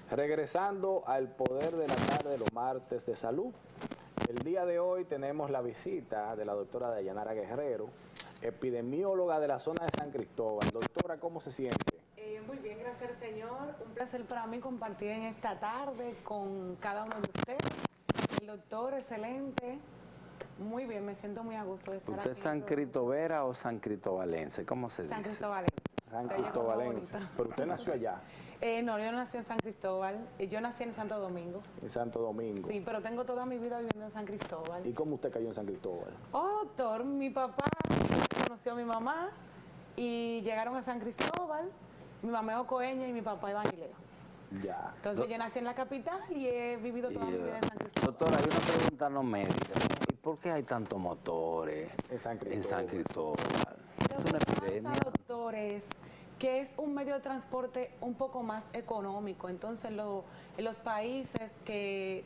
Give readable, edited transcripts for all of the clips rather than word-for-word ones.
Regresando al poder de la tarde de los martes de salud. El día de hoy tenemos la visita de la doctora Dayanara Guerrero, epidemióloga de la zona de San Cristóbal. Doctora, ¿cómo se siente? Muy bien, gracias al Señor. Un placer para mí compartir en esta tarde con cada uno de ustedes. El doctor, excelente. Muy bien, me siento muy a gusto de estar aquí. ¿Usted es San Cristovera o San Cristobalense? ¿Cómo se dice? San Cristobalense. San Cristobalense. ¿Pero usted nació allá? No, yo no nací en San Cristóbal. Yo nací en Santo Domingo. En Santo Domingo. Sí, pero tengo toda mi vida viviendo en San Cristóbal. ¿Y cómo usted cayó en San Cristóbal? Oh, doctor, mi papá conoció a mi mamá y llegaron a San Cristóbal. Mi mamá es ocoeña y mi papá es evangelio. Ya. Entonces yo nací en la capital y he vivido toda mi vida en San Cristóbal. Doctora, hay una pregunta no médica. ¿Y por qué hay tantos motores En San Cristóbal. en San Cristóbal? Lo Es una que pasa, epidemia. doctor, es que es un medio de transporte un poco más económico. Entonces, en los países que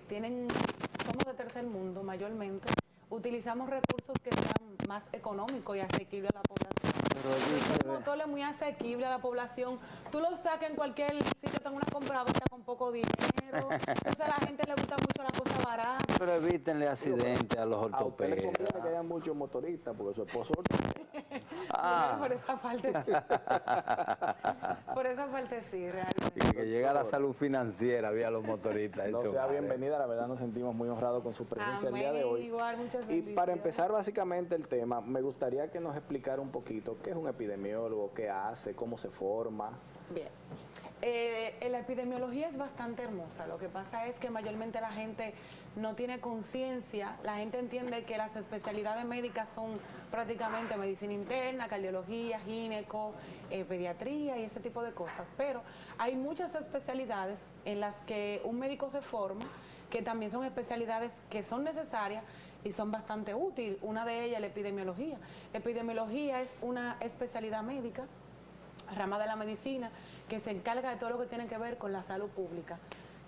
somos de tercer mundo mayormente, utilizamos recursos que sean más económicos y asequibles a la población. El motor es muy asequible a la población. Tú lo sacas en cualquier sitio, tengo una compraventa con poco dinero. Entonces a la gente le gusta mucho la cosa barata. Pero evítenle accidentes a los A usted le ortopedas. conviene que haya muchos motoristas porque su esposo... Ah. Por esa parte sí. Por esa parte sí, realmente. Y que llega la salud financiera vía los motoristas. No esos sea bares. bienvenida, la verdad nos sentimos muy honrados con su presencia el día Amén, de hoy. igual, muchas Y bendiciones. para empezar básicamente el tema, me gustaría que nos explicara un poquito qué es un epidemiólogo, qué hace, cómo se forma. Bien. La epidemiología es bastante hermosa. Lo que pasa es que mayormente la gente no tiene conciencia. La gente entiende que las especialidades médicas son prácticamente medicina interna, cardiología, gineco, pediatría y ese tipo de cosas. Pero hay muchas especialidades en las que un médico se forma, que también son especialidades que son necesarias y son bastante útiles. Una de ellas es la epidemiología. La epidemiología es una especialidad médica, rama de la medicina, que se encarga de todo lo que tiene que ver con la salud pública.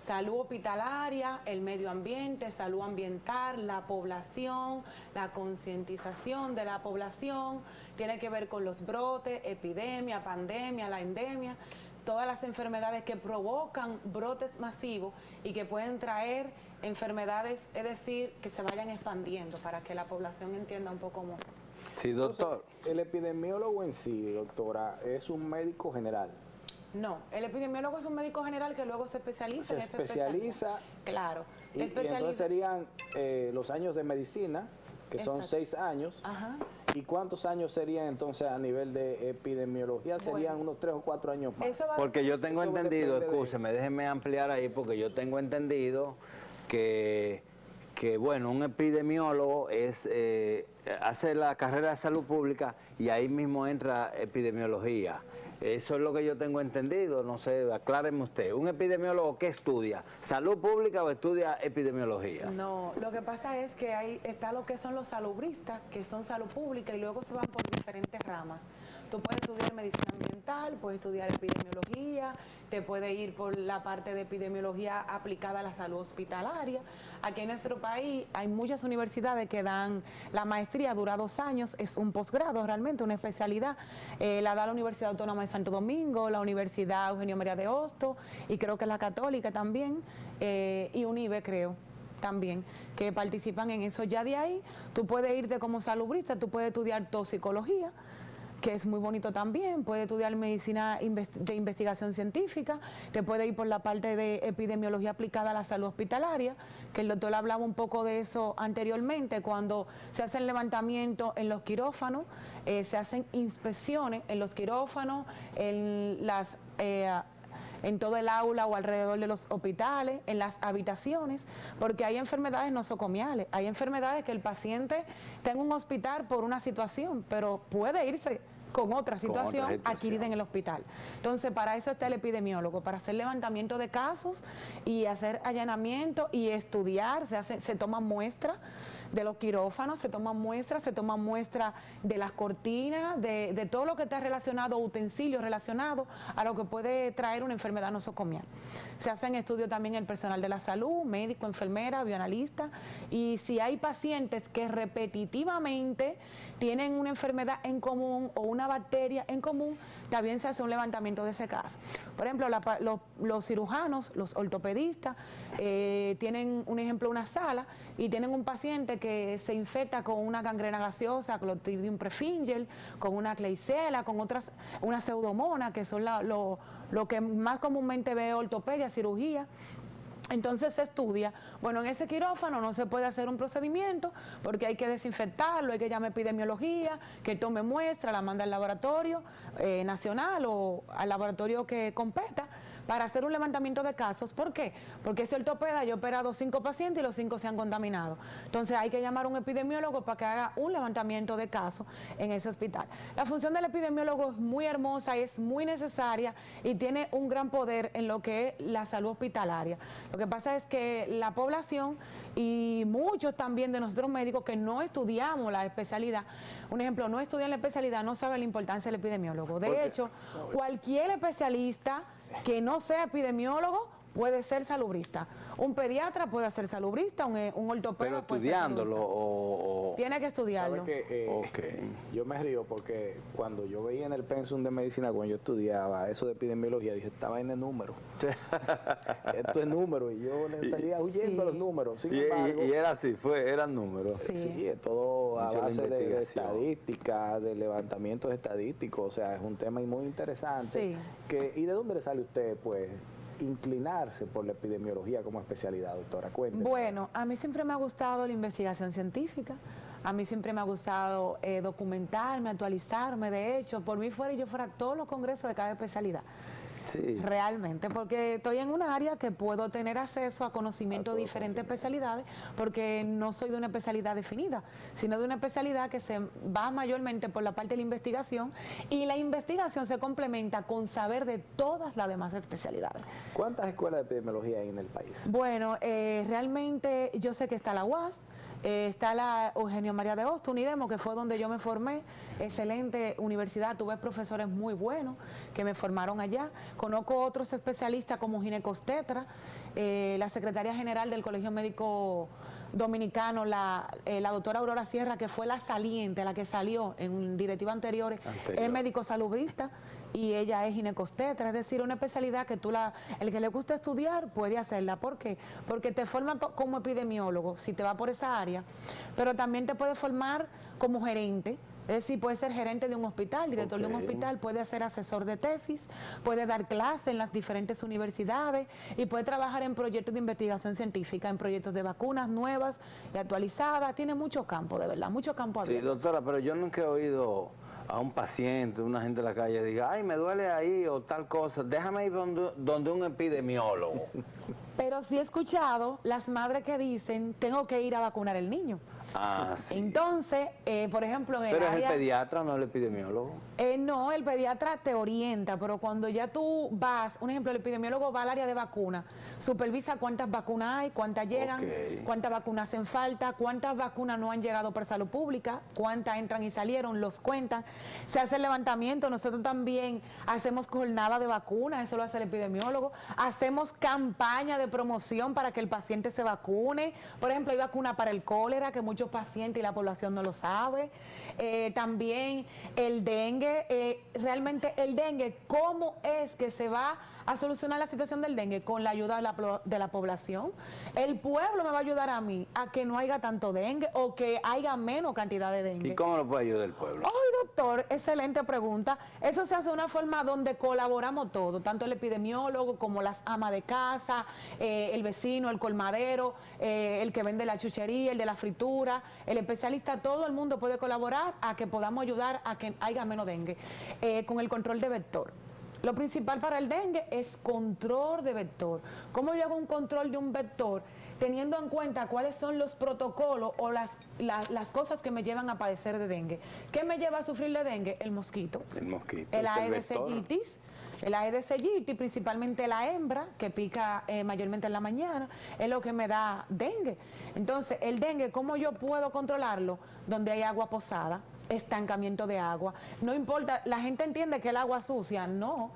Salud hospitalaria, el medio ambiente, salud ambiental, la población, la concientización de la población, tiene que ver con los brotes, epidemia, pandemia, la endemia, todas las enfermedades que provocan brotes masivos y que pueden traer enfermedades, es decir, que se vayan expandiendo para que la población entienda un poco más. Sí, doctor. Entonces, el epidemiólogo en sí, doctora, es un médico general. No, el epidemiólogo es un médico general que luego se especializa Se en esa especializa. especialidad. Claro. Y entonces serían los años de medicina, que son Exacto. 6 años. Ajá. ¿Y cuántos años serían entonces a nivel de epidemiología? Serían unos 3 o 4 años más. Eso va- Porque yo tengo Eso entendido, depende de- escúcheme, déjenme ampliar ahí, porque yo tengo entendido que bueno, un epidemiólogo hace la carrera de salud pública y ahí mismo entra epidemiología. Eso es lo que yo tengo entendido, no sé, acláreme usted. ¿Un epidemiólogo qué estudia? ¿Salud pública o estudia epidemiología? No, lo que pasa es que ahí está lo que son los salubristas, que son salud pública y luego se van por diferentes ramas. Tú puedes estudiar medicina ambiental, puedes estudiar epidemiología, te puedes ir por la parte de epidemiología aplicada a la salud hospitalaria. Aquí en nuestro país hay muchas universidades que dan la maestría, dura 2 años, es un posgrado realmente, una especialidad. La da la Universidad Autónoma de Santo Domingo, la Universidad Eugenio María de Hostos y creo que la Católica también, y UNIBE creo también, que participan en eso. Ya de ahí tú puedes irte como salubrista, tú puedes estudiar toxicología, que es muy bonito también, puede estudiar medicina de investigación científica, te puede ir por la parte de epidemiología aplicada a la salud hospitalaria, que el doctor hablaba un poco de eso anteriormente, cuando se hacen levantamientos en los quirófanos, se hacen inspecciones en los quirófanos, en todo el aula o alrededor de los hospitales, en las habitaciones, porque hay enfermedades nosocomiales, hay enfermedades que el paciente está en un hospital por una situación, pero puede irse con otra situación adquirida en el hospital. Entonces, para eso está el epidemiólogo, para hacer levantamiento de casos y hacer allanamiento y estudiar, se toman muestras de los quirófanos, se toman muestras de las cortinas, de todo lo que está relacionado, utensilios relacionados a lo que puede traer una enfermedad nosocomial. Se hacen estudios también el personal de la salud, médico, enfermera, bioanalista, y si hay pacientes que repetitivamente tienen una enfermedad en común o una bacteria en común, también se hace un levantamiento de ese caso. Por ejemplo, los cirujanos, los ortopedistas, tienen, un ejemplo, una sala y tienen un paciente que se infecta con una gangrena gaseosa, Clostridium perfringens, con una Klebsiella, con otras, una pseudomonas, que son lo que más comúnmente ve ortopedia, cirugía. Entonces se estudia, bueno, en ese quirófano no se puede hacer un procedimiento porque hay que desinfectarlo, hay que llamar a epidemiología, que tome muestra, la manda al laboratorio nacional o al laboratorio que competa para hacer un levantamiento de casos. ¿Por qué? Porque ese ortopeda, yo he operado 5 pacientes y los 5 se han contaminado. Entonces hay que llamar a un epidemiólogo para que haga un levantamiento de casos en ese hospital. La función del epidemiólogo es muy hermosa, es muy necesaria y tiene un gran poder en lo que es la salud hospitalaria. Lo que pasa es que la población y muchos también de nosotros médicos que no estudiamos la especialidad, un ejemplo, no estudian la especialidad, no saben la importancia del epidemiólogo. De hecho, cualquier especialista que no sea epidemiólogo puede ser salubrista. Un pediatra puede ser salubrista, un ortopeda pero puede estudiándolo ser o... Tiene que estudiarlo. ¿Sabe que, yo me río porque cuando yo veía en el pensum de medicina, cuando yo estudiaba eso de epidemiología, dije, estaba en el número. Esto es número, y yo salía huyendo a los números. Sin embargo, y era así, eran números. Sí, es todo a Mucho base de investigación. estadísticas, de levantamientos estadísticos, o sea, es un tema muy interesante. Sí. ¿Y de dónde le sale a usted, pues, inclinarse por la epidemiología como especialidad, doctora? Cuénteme. Bueno, a mí siempre me ha gustado la investigación científica, a mí siempre me ha gustado documentarme, actualizarme. De hecho, por mí fuera y yo fuera a todos los congresos de cada especialidad. Sí. Realmente, porque estoy en un área que puedo tener acceso a conocimiento de diferentes especialidades, porque no soy de una especialidad definida, sino de una especialidad que se va mayormente por la parte de la investigación, y la investigación se complementa con saber de todas las demás especialidades. ¿Cuántas escuelas de epidemiología hay en el país? Bueno, realmente yo sé que está la UAS, está la Eugenio María de Hostos, UNIDEMO, que fue donde yo me formé, excelente universidad, tuve profesores muy buenos que me formaron allá. Conozco otros especialistas como ginecobstetra, la secretaria general del Colegio Médico Dominicano, la doctora Aurora Sierra, que fue la saliente, la que salió en directivas anteriores, es médico salubrista y ella es ginecobstetra, es decir, una especialidad que el que le gusta estudiar puede hacerla. ¿Por qué? Porque te forma como epidemiólogo, si te va por esa área, pero también te puede formar como gerente. Es decir, puede ser gerente de un hospital, director de un hospital, puede ser asesor de tesis, puede dar clases en las diferentes universidades y puede trabajar en proyectos de investigación científica, en proyectos de vacunas nuevas y actualizadas. Tiene mucho campo, de verdad, mucho campo abierto. Sí, doctora, pero yo nunca he oído a un paciente, una gente en la calle diga, ay, me duele ahí o tal cosa, déjame ir donde un epidemiólogo. Pero sí he escuchado las madres que dicen, tengo que ir a vacunar el niño. Ah, sí. Entonces, por ejemplo, en el Pero es área... el pediatra, no el epidemiólogo. No, el pediatra te orienta, pero cuando ya tú vas, un ejemplo, el epidemiólogo va al área de vacuna, supervisa cuántas vacunas hay, cuántas llegan, cuántas vacunas hacen falta, cuántas vacunas no han llegado por salud pública, cuántas entran y salieron, los cuentan, se hace el levantamiento. Nosotros también hacemos jornada de vacunas, eso lo hace el epidemiólogo, hacemos campaña de promoción para que el paciente se vacune. Por ejemplo, hay vacuna para el cólera, que muchos pacientes y la población no lo sabe. También el dengue, realmente el dengue, ¿cómo es que se va a solucionar la situación del dengue? Con la ayuda de la población. El pueblo me va a ayudar a mí a que no haya tanto dengue o que haya menos cantidad de dengue. ¿Y cómo lo puede ayudar el pueblo? Ay, doctor, excelente pregunta. Eso se hace de una forma donde colaboramos todos, tanto el epidemiólogo como las amas de casa, el vecino, el colmadero, el que vende la chuchería, el de la fritura, el especialista, todo el mundo puede colaborar a que podamos ayudar a que haya menos dengue con el control de vector. Lo principal para el dengue es control de vector. ¿Cómo yo hago un control de un vector? Teniendo en cuenta cuáles son los protocolos o las cosas que me llevan a padecer de dengue. ¿Qué me lleva a sufrir de dengue? El mosquito. El mosquito. El es Aedes aegypti, El Aedes aegypti, principalmente la hembra, que pica mayormente en la mañana, es lo que me da dengue. Entonces, el dengue, ¿cómo yo puedo controlarlo? Donde hay agua posada, estancamiento de agua. No importa, la gente entiende que el agua sucia, no.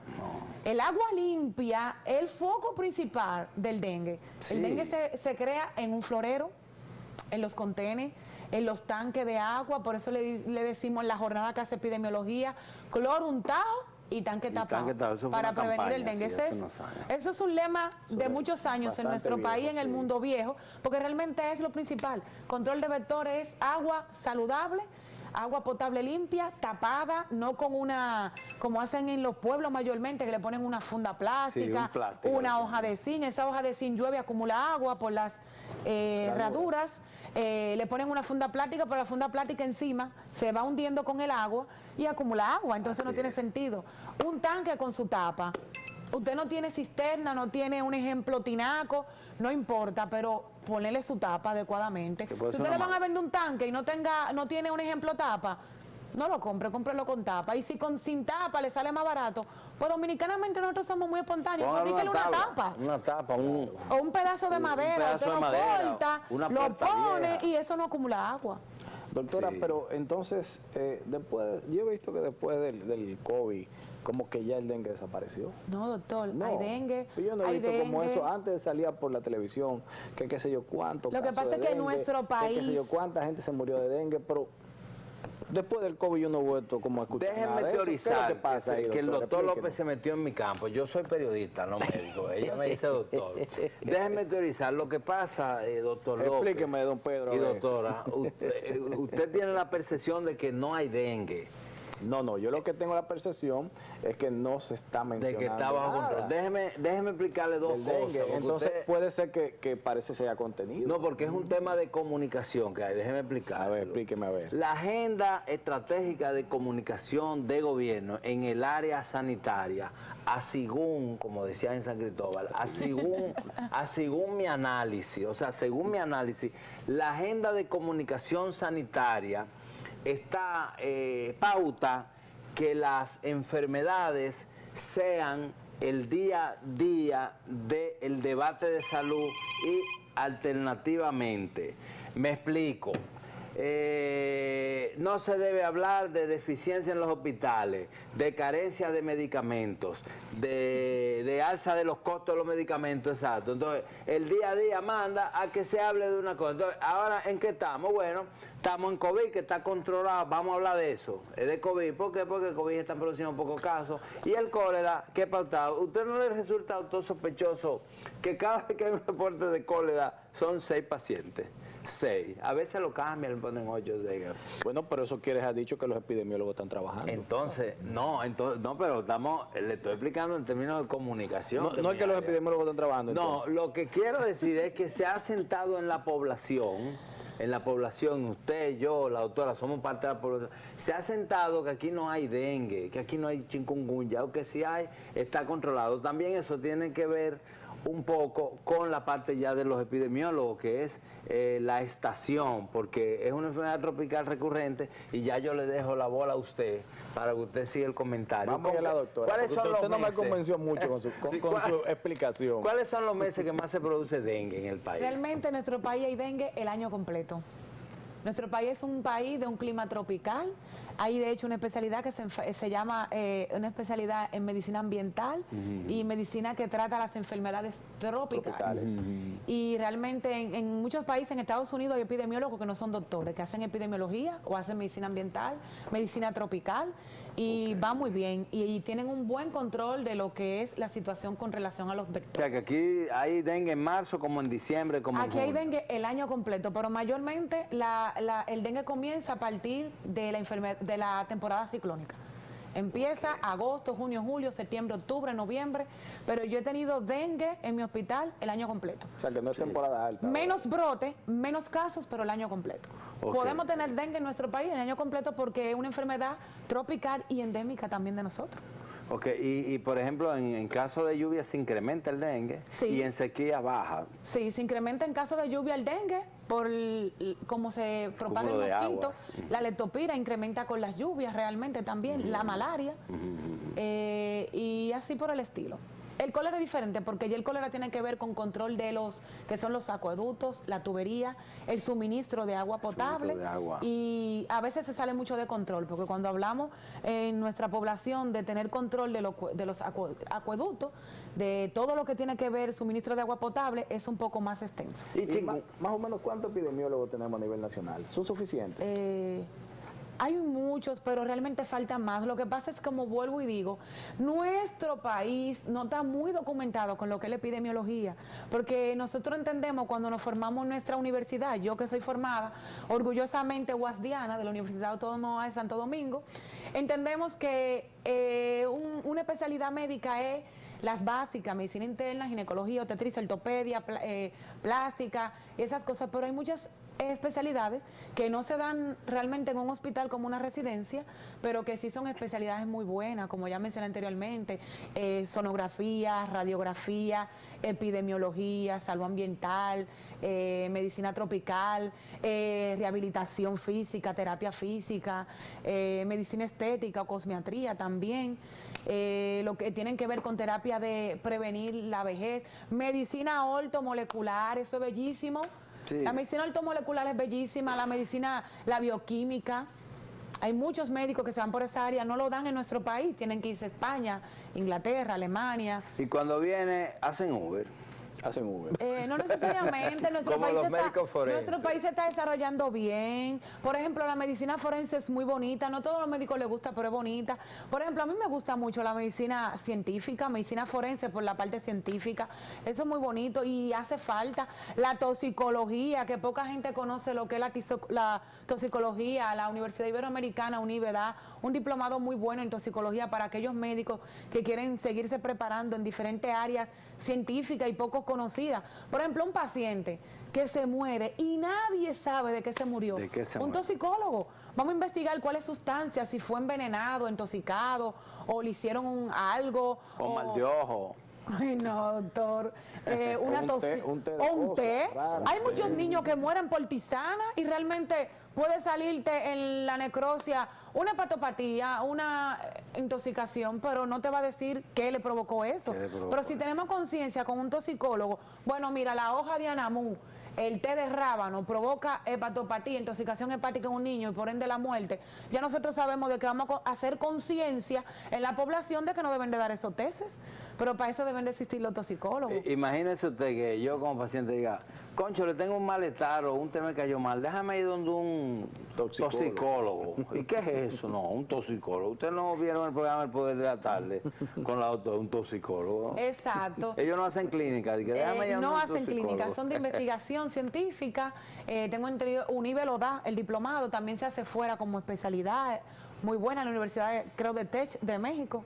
El agua limpia es el foco principal del dengue. Sí. El dengue se crea en un florero, en los contenedores, en los tanques de agua, por eso le decimos en la jornada que hace epidemiología, cloro untado y tanque tapado, eso fue para una prevenir campaña, el dengue. sí, Ese hace es, unos años. eso es un lema de muchos años en bastante nuestro país, viejo, en el sí. mundo viejo, porque realmente es lo principal. Control de vectores es agua saludable, agua potable limpia, tapada, no con una, como hacen en los pueblos mayormente, que le ponen una funda plástica, un plástico, una sí. hoja de zinc. Esa hoja de zinc llueve, acumula agua por las herraduras. Le ponen una funda plástica, pero la funda plástica encima se va hundiendo con el agua y acumula agua, entonces no Así tiene es. sentido. Un tanque con su tapa. Usted no tiene cisterna, no tiene un ejemplo tinaco, no importa, pero ponerle su tapa adecuadamente. Que Si puede ser usted le una van a vender un tanque y no tiene un ejemplo tapa, no lo compre, cómprelo con tapa. Y si sin tapa le sale más barato, pues dominicanamente nosotros somos muy espontáneos, Póngale fabríquele una tapa. Una tapa, O un pedazo de madera, pedazo usted de lo madera, corta, una lo puerta pone vieja. y eso no acumula agua. Doctora, Sí. pero entonces, después, yo he visto que después del COVID, como que ya el dengue desapareció. No, doctor, No, hay dengue. yo no he hay visto como dengue. eso. Antes salía por la televisión, que qué sé yo cuánto. Lo que casos pasa de es que en dengue, nuestro que qué sé país- yo cuánta gente se murió de dengue, pero después del COVID yo no he vuelto como a escuchar nada Déjenme de eso. ¿Qué es lo teorizar que pasa ahí, que el doctor Explíquenos. López se metió en mi campo. Yo soy periodista, no médico. Ella me dice doctor. Déjenme teorizar lo que pasa, doctor López. Explíqueme, don Pedro, a Y ver. doctora, usted tiene la percepción de que no hay dengue, No, yo lo que tengo la percepción es que no se está de mencionando que está bajo nada control. Déjeme explicarle dos del cosas. dengue. porque Entonces usted- puede ser que parece se haya contenido. no, porque es un tema de comunicación que hay. Déjeme explicar. A ver, explíqueme a ver. La agenda estratégica de comunicación de gobierno en el área sanitaria, según, como decía en San Cristóbal, según mi análisis, o sea, según mi análisis, la agenda de comunicación sanitaria está pauta que las enfermedades sean el día a día del debate de salud y alternativamente. Me explico. No se debe hablar de deficiencia en los hospitales, de carencia de medicamentos, de alza de los costos de los medicamentos, exacto. Entonces, el día a día manda a que se hable de una cosa. Entonces, ahora, ¿en qué estamos? Bueno, estamos en COVID, que está controlado, vamos a hablar de eso, de COVID. ¿Por qué? Porque el COVID están produciendo pocos casos. Y el cólera, ¿qué pautado? ¿Usted no le resulta auto sospechoso que cada vez que hay un reporte de cólera son 6 pacientes? 6. A veces lo cambian, le ponen 8. Bueno, pero eso quiere ha dicho que los epidemiólogos están trabajando. Entonces, no, pero le estoy explicando en términos de comunicación. No, de no es mi que los área. epidemiólogos están trabajando. No, entonces. lo que quiero decir es que se ha sentado en la población, usted, yo, la doctora, somos parte de la población, se ha sentado que aquí no hay dengue, que aquí no hay chikungunya, o que si hay, está controlado. También eso tiene que ver un poco con la parte ya de los epidemiólogos, que es la estación, porque es una enfermedad tropical recurrente y ya yo le dejo la bola a usted para que usted siga el comentario. Vamos a la doctora. ¿Cuáles porque son usted los no me meses? convenció mucho con su explicación. ¿Cuáles son los meses que más se produce dengue en el país? Realmente en nuestro país hay dengue el año completo. Nuestro país es un país de un clima tropical. Hay de hecho una especialidad que se llama una especialidad en medicina ambiental y medicina que trata las enfermedades tropicales. Y realmente en muchos países, en Estados Unidos, hay epidemiólogos que no son doctores, que hacen epidemiología o hacen medicina ambiental, medicina tropical, y va muy bien. Y tienen un buen control de lo que es la situación con relación a los O vectores. sea, que aquí hay dengue en marzo, como en diciembre, como en Aquí hay junio. dengue el año completo, pero mayormente el dengue comienza a partir de de la temporada ciclónica. Empieza agosto, junio, julio, septiembre, octubre, noviembre, pero yo he tenido dengue en mi hospital el año completo. O sea, que no es temporada alta. Menos brote, menos casos, pero el año completo. Ok. Podemos tener dengue en nuestro país el año completo porque es una enfermedad tropical y endémica también de nosotros. Ok, y por ejemplo, en caso de lluvia se incrementa el dengue Sí. y en sequía baja. Sí, se incrementa en caso de lluvia el dengue cómo se propagan Cúmulo de mosquitos. aguas. La leptospira incrementa con las lluvias realmente también, la malaria, y así por el estilo. El cólera es diferente porque ya el cólera tiene que ver con control de los que son los acueductos, la tubería, el suministro de agua potable, de agua. y a veces se sale mucho de control porque cuando hablamos en nuestra población de tener control de los acueductos, de todo lo que tiene que ver suministro de agua potable, es un poco más extenso. Y más o menos, ¿cuántos epidemiólogos tenemos a nivel nacional? ¿Son suficientes? Hay muchos, pero realmente falta más. Lo que pasa es, como vuelvo y digo, nuestro país no está muy documentado con lo que es la epidemiología, porque nosotros entendemos cuando nos formamos en nuestra universidad, yo que soy formada orgullosamente guasdiana de la Universidad Autónoma de Santo Domingo, entendemos que una especialidad médica es las básicas, medicina interna, ginecología, obstetricia, ortopedia, plástica, esas cosas, pero hay muchas especialidades que no se dan realmente en un hospital como una residencia, pero que sí son especialidades muy buenas, como ya mencioné anteriormente, sonografía, radiografía, epidemiología, salud ambiental, medicina tropical, rehabilitación física, terapia física, medicina estética o cosmiatría también, lo que tienen que ver con terapia de prevenir la vejez, medicina ortomolecular, eso es bellísimo. Sí. La medicina ortomolecular es bellísima, la bioquímica. Hay muchos médicos que se van por esa área, no lo dan en nuestro país, tienen que irse a España, Inglaterra, Alemania. Y cuando viene, hacen Uber. Hacen Uber. No necesariamente, Como los médicos forenses. nuestro país se está desarrollando bien. Por ejemplo, la medicina forense es muy bonita, no a todos los médicos les gusta, pero es bonita. Por ejemplo, a mí me gusta mucho la medicina científica, medicina forense por la parte científica, eso es muy bonito y hace falta. La toxicología, que poca gente conoce lo que es la toxicología. La Universidad Iberoamericana, UNIBE, da un diplomado muy bueno en toxicología para aquellos médicos que quieren seguirse preparando en diferentes áreas científicas y poco conocidas. Por ejemplo, un paciente que se muere y nadie sabe de qué se murió. ¿De qué se un muere? toxicólogo. Vamos a investigar cuál es sustancia, si fue envenenado, intoxicado, o le hicieron algo. O mal de ojo. Ay, no, doctor. Una un té de o un cosas té. raras. Hay muchos niños que mueren por tisana y realmente puede salirte en la necrosia una hepatopatía, una intoxicación, pero no te va a decir qué le provocó eso. ¿Qué le provocó Pero si eso? tenemos conciencia con un toxicólogo, bueno, mira, la hoja de anamú, el té de rábano provoca hepatopatía, intoxicación hepática en un niño y por ende la muerte, ya nosotros sabemos de que vamos a hacer conciencia en la población de que no deben de dar esos testes, pero para eso deben de existir los toxicólogos. Imagínese usted que yo como paciente diga, concho, le tengo un malestar o un tema me cayó mal, déjame ir donde un toxicólogo. ¿Y qué es eso? No, un toxicólogo. Ustedes no vieron el programa El Poder de la Tarde con la doctora, un toxicólogo. Exacto. Ellos no hacen clínica, que déjame ir a No un hacen toxicólogo. clínicas, son de investigación científica. Tengo entendido, UNIBE lo da, el diplomado también se hace fuera como especialidad, muy buena en la Universidad, creo, de TECH de México,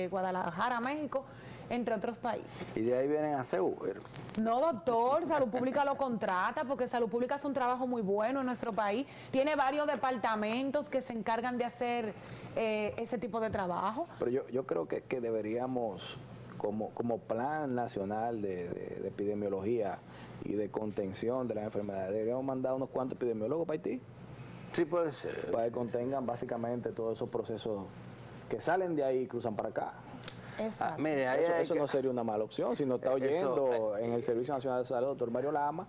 Guadalajara, México, entre otros países. Y de ahí vienen a hacer Uber. No, doctor, Salud Pública lo contrata porque Salud Pública hace un trabajo muy bueno en nuestro país. Tiene varios departamentos que se encargan de hacer ese tipo de trabajo. Pero yo creo que deberíamos, como plan nacional de epidemiología y de contención de las enfermedades, deberíamos mandar unos cuantos epidemiólogos para Haití, Sí puede ser. para que contengan básicamente todos esos procesos que salen de ahí y cruzan para acá. Exacto. Mire, ahí Eso, hay eso que- no sería una mala opción, si no está oyendo en el Servicio Nacional de Salud, doctor Mario Lama,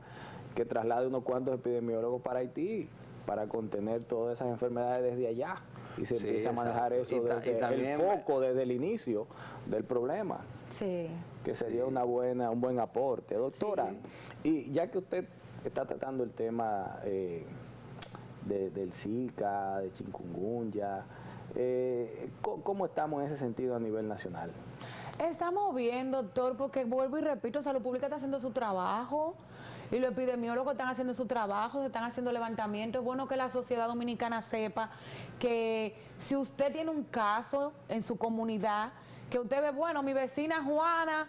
que traslade unos cuantos epidemiólogos para Haití, para contener todas esas enfermedades desde allá, y se Sí, empieza a manejar exacto. eso Y desde también- el foco, desde el inicio del problema, Sí. que sería un buen aporte. Doctora, y ya que usted está tratando el tema del Zika, de chikungunya, ¿cómo estamos en ese sentido a nivel nacional? Estamos bien, doctor, porque vuelvo y repito, Salud Pública está haciendo su trabajo y los epidemiólogos están haciendo su trabajo, se están haciendo levantamientos. Es bueno que la sociedad dominicana sepa que si usted tiene un caso en su comunidad, que usted ve, bueno, mi vecina Juana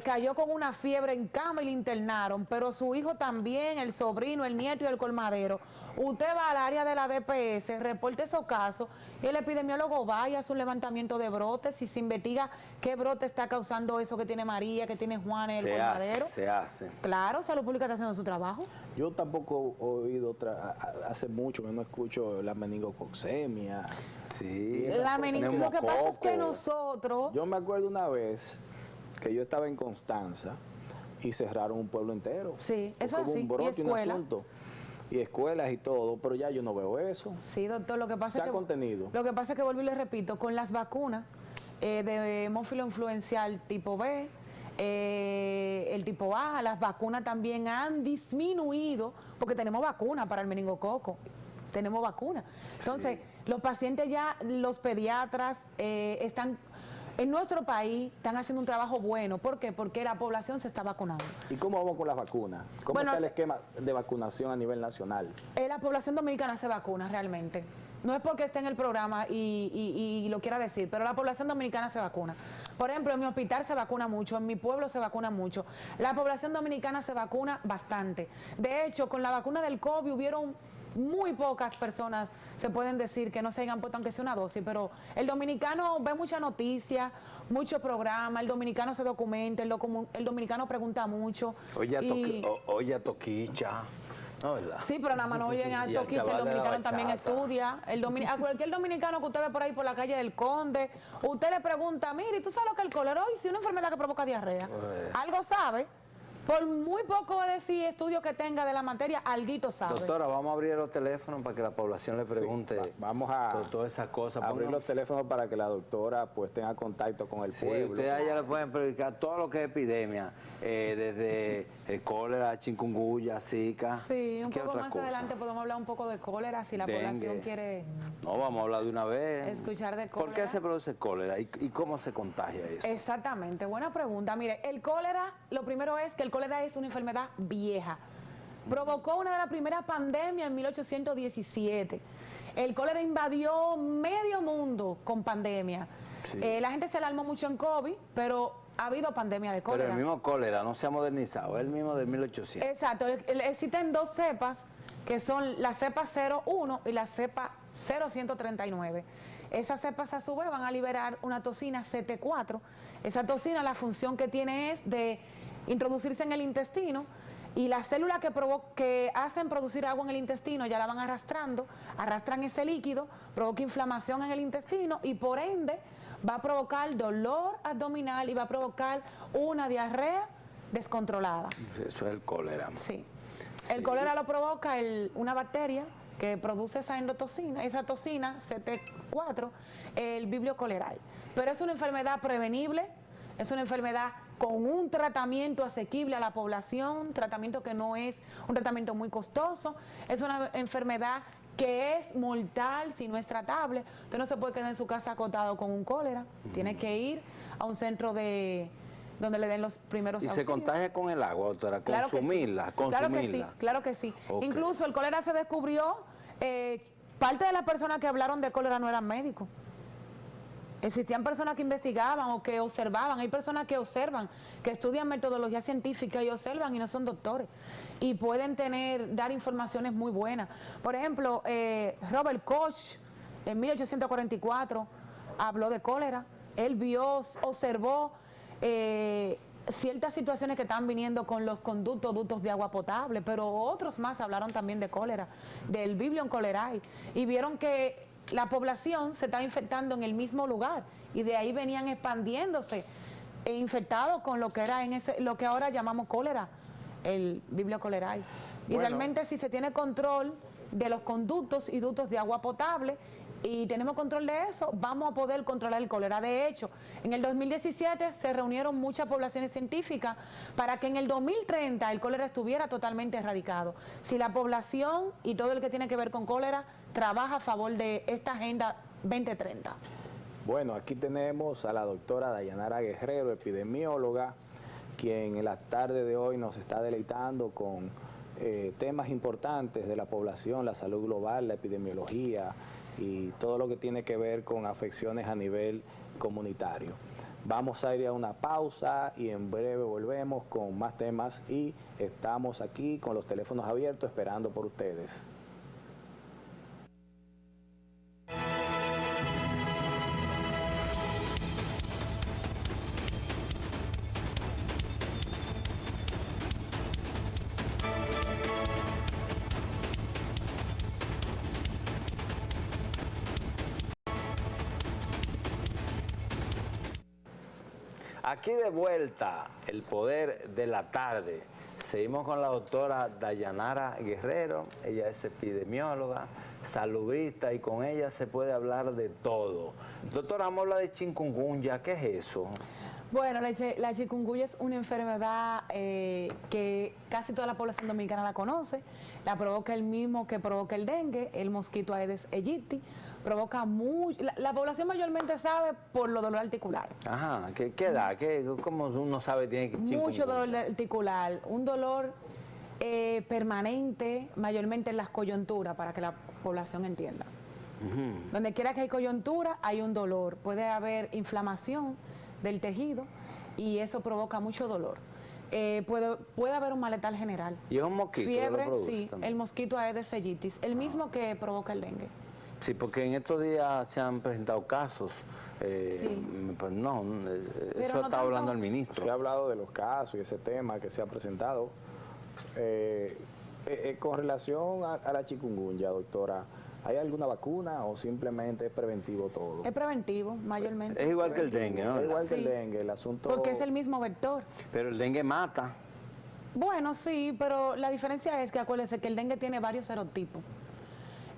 cayó con una fiebre en cama y la internaron, pero su hijo también, el sobrino, el nieto y el colmadero. Usted va al área de la DPS, reporte esos casos y el epidemiólogo va y hace un levantamiento de brotes y se investiga qué brote está causando eso que tiene María, que tiene Juan, el colmadero. Se hace. Claro, Salud Pública está haciendo su trabajo. Yo tampoco he oído, hace mucho que no escucho la meningococcemia. Sí. Lo que pasa es que nosotros... Yo me acuerdo una vez que yo estaba en Constanza y cerraron un pueblo entero. Sí, eso Hubo es así. un brote Y un escuela. asunto. Y escuelas y todo, pero ya yo no veo eso. Sí, doctor, lo que pasa Se es ha que... contenido. Lo que pasa es que, vuelvo y le repito, con las vacunas de hemófilo influencial tipo B, el tipo A, las vacunas también han disminuido, porque tenemos vacuna para el meningococo, tenemos vacuna. Entonces, los pacientes ya, los pediatras están... En nuestro país están haciendo un trabajo bueno. ¿Por qué? Porque la población se está vacunando. ¿Y cómo vamos con las vacunas? ¿Cómo Bueno, está el esquema de vacunación a nivel nacional? La población dominicana se vacuna realmente. No es porque esté en el programa y lo quiera decir, pero la población dominicana se vacuna. Por ejemplo, en mi hospital se vacuna mucho, en mi pueblo se vacuna mucho. La población dominicana se vacuna bastante. De hecho, con la vacuna del COVID hubieron muy pocas personas, se pueden decir, que no se hayan puesto aunque sea una dosis, pero el dominicano ve mucha noticia, mucho programa, el dominicano se documenta, el dominicano pregunta mucho. Oye, a Toquicha. No, ¿verdad? Sí, pero nada más no oyen a Y al Toquicha, el chaval de la dominicano también bachata. estudia. A cualquier dominicano que usted ve por ahí por la calle del Conde, usted le pregunta, mire, ¿tú sabes lo que es el cólera? Hoy sí, una enfermedad que provoca diarrea. Algo sabe. Por muy poco decir estudio que tenga de la materia, alguito sabe. Doctora, vamos a abrir los teléfonos para que la población le pregunte Vamos a todas esas cosas. abrir los teléfonos para que la doctora pues tenga contacto con el Sí, pueblo. ustedes allá le pueden predicar todo lo que es epidemia, desde el cólera, chikungunya, zika. Sí, un ¿Qué poco otra más cosa? adelante podemos hablar un poco de cólera si la Dengue. población quiere No, vamos a hablar de una vez. escuchar de ¿Por qué cólera. se produce cólera y cómo se contagia eso? Exactamente, buena pregunta. Mire, el cólera, lo primero es que el cólera es una enfermedad vieja. Provocó una de las primeras pandemias en 1817. El cólera invadió medio mundo con pandemia. Sí. La gente se alarmó mucho en COVID, pero ha habido pandemia de Pero cólera. el mismo cólera no se ha modernizado, es el mismo de 1800. Exacto, existen dos cepas, que son la cepa 01 y la cepa 0139. Esas cepas a su vez van a liberar una toxina CT4. Esa toxina, la función que tiene es de introducirse en el intestino, y las células que hacen producir agua en el intestino ya la van arrastrando, arrastran ese líquido, provoca inflamación en el intestino y por ende va a provocar dolor abdominal y va a provocar una diarrea descontrolada. Eso es el cólera. Sí. El cólera lo provoca una bacteria que produce esa endotoxina, esa toxina CT4, el Vibrio cholerae. Pero es una enfermedad prevenible, es una enfermedad con un tratamiento asequible a la población, tratamiento que no es un tratamiento muy costoso, es una enfermedad que es mortal si no es tratable. Usted no se puede quedar en su casa acotado con un cólera, tiene que ir a un centro donde le den los primeros ¿Y auxilios. se contagia con el agua, doctora? Claro que sí. Consumirla, consumirla. Claro que sí. Ok. Incluso el cólera se descubrió, parte de las personas que hablaron de cólera no eran médicos. Existían personas que investigaban o que observaban. Hay personas que observan, que estudian metodología científica y observan y no son doctores. Y pueden dar informaciones muy buenas. Por ejemplo, Robert Koch, en 1844, habló de cólera. Él observó ciertas situaciones que están viniendo con los ductos de agua potable, pero otros más hablaron también de cólera, del Vibrio cholerae, y vieron que la población se estaba infectando en el mismo lugar y de ahí venían expandiéndose infectados con lo que era lo que ahora llamamos cólera, el Vibrio cholerae. Y Bueno. realmente si se tiene control de los conductos y ductos de agua potable y tenemos control de eso, vamos a poder controlar el cólera. De hecho, en el 2017 se reunieron muchas poblaciones científicas para que en el 2030 el cólera estuviera totalmente erradicado. Si la población y todo el que tiene que ver con cólera trabaja a favor de esta Agenda 2030. Bueno, aquí tenemos a la doctora Dayanara Guerrero, epidemióloga, quien en la tarde de hoy nos está deleitando con temas importantes de la población, la salud global, la epidemiología y todo lo que tiene que ver con afecciones a nivel comunitario. Vamos a ir a una pausa y en breve volvemos con más temas y estamos aquí con los teléfonos abiertos esperando por ustedes. Aquí de vuelta, el poder de la tarde. Seguimos con la doctora Dayanara Guerrero, ella es epidemióloga, salubrista y con ella se puede hablar de todo. Doctora, vamos a hablar de chikungunya, ¿qué es eso? Bueno, la chikungunya es una enfermedad que casi toda la población dominicana la conoce. La provoca el mismo que provoca el dengue, el mosquito Aedes aegypti. Provoca mucho. La población mayormente sabe por los dolores articulares. Ajá, ¿qué da? ¿Cómo uno sabe tiene que chikungunya? Mucho dolor articular, un dolor permanente, mayormente en las coyunturas, para que la población entienda. Donde quiera que hay coyuntura, hay un dolor. Puede haber inflamación del tejido y eso provoca mucho dolor. Puede haber un malestar general. ¿Y es un mosquito? Fiebre, sí, también. El mosquito Aedes aegypti, el mismo que provoca el dengue. Sí, porque en estos días se han presentado casos. Pues no, eso no está hablando el ministro. Se ha hablado de los casos y ese tema que se ha presentado. Con relación a la chikungunya, doctora, ¿hay alguna vacuna o simplemente es preventivo todo? Es preventivo, mayormente. Es igual que el dengue, ¿no? Es igual que el Sí. dengue, el asunto... Porque es el mismo vector. Pero el dengue mata. Bueno, sí, pero la diferencia es que acuérdense que el dengue tiene varios serotipos.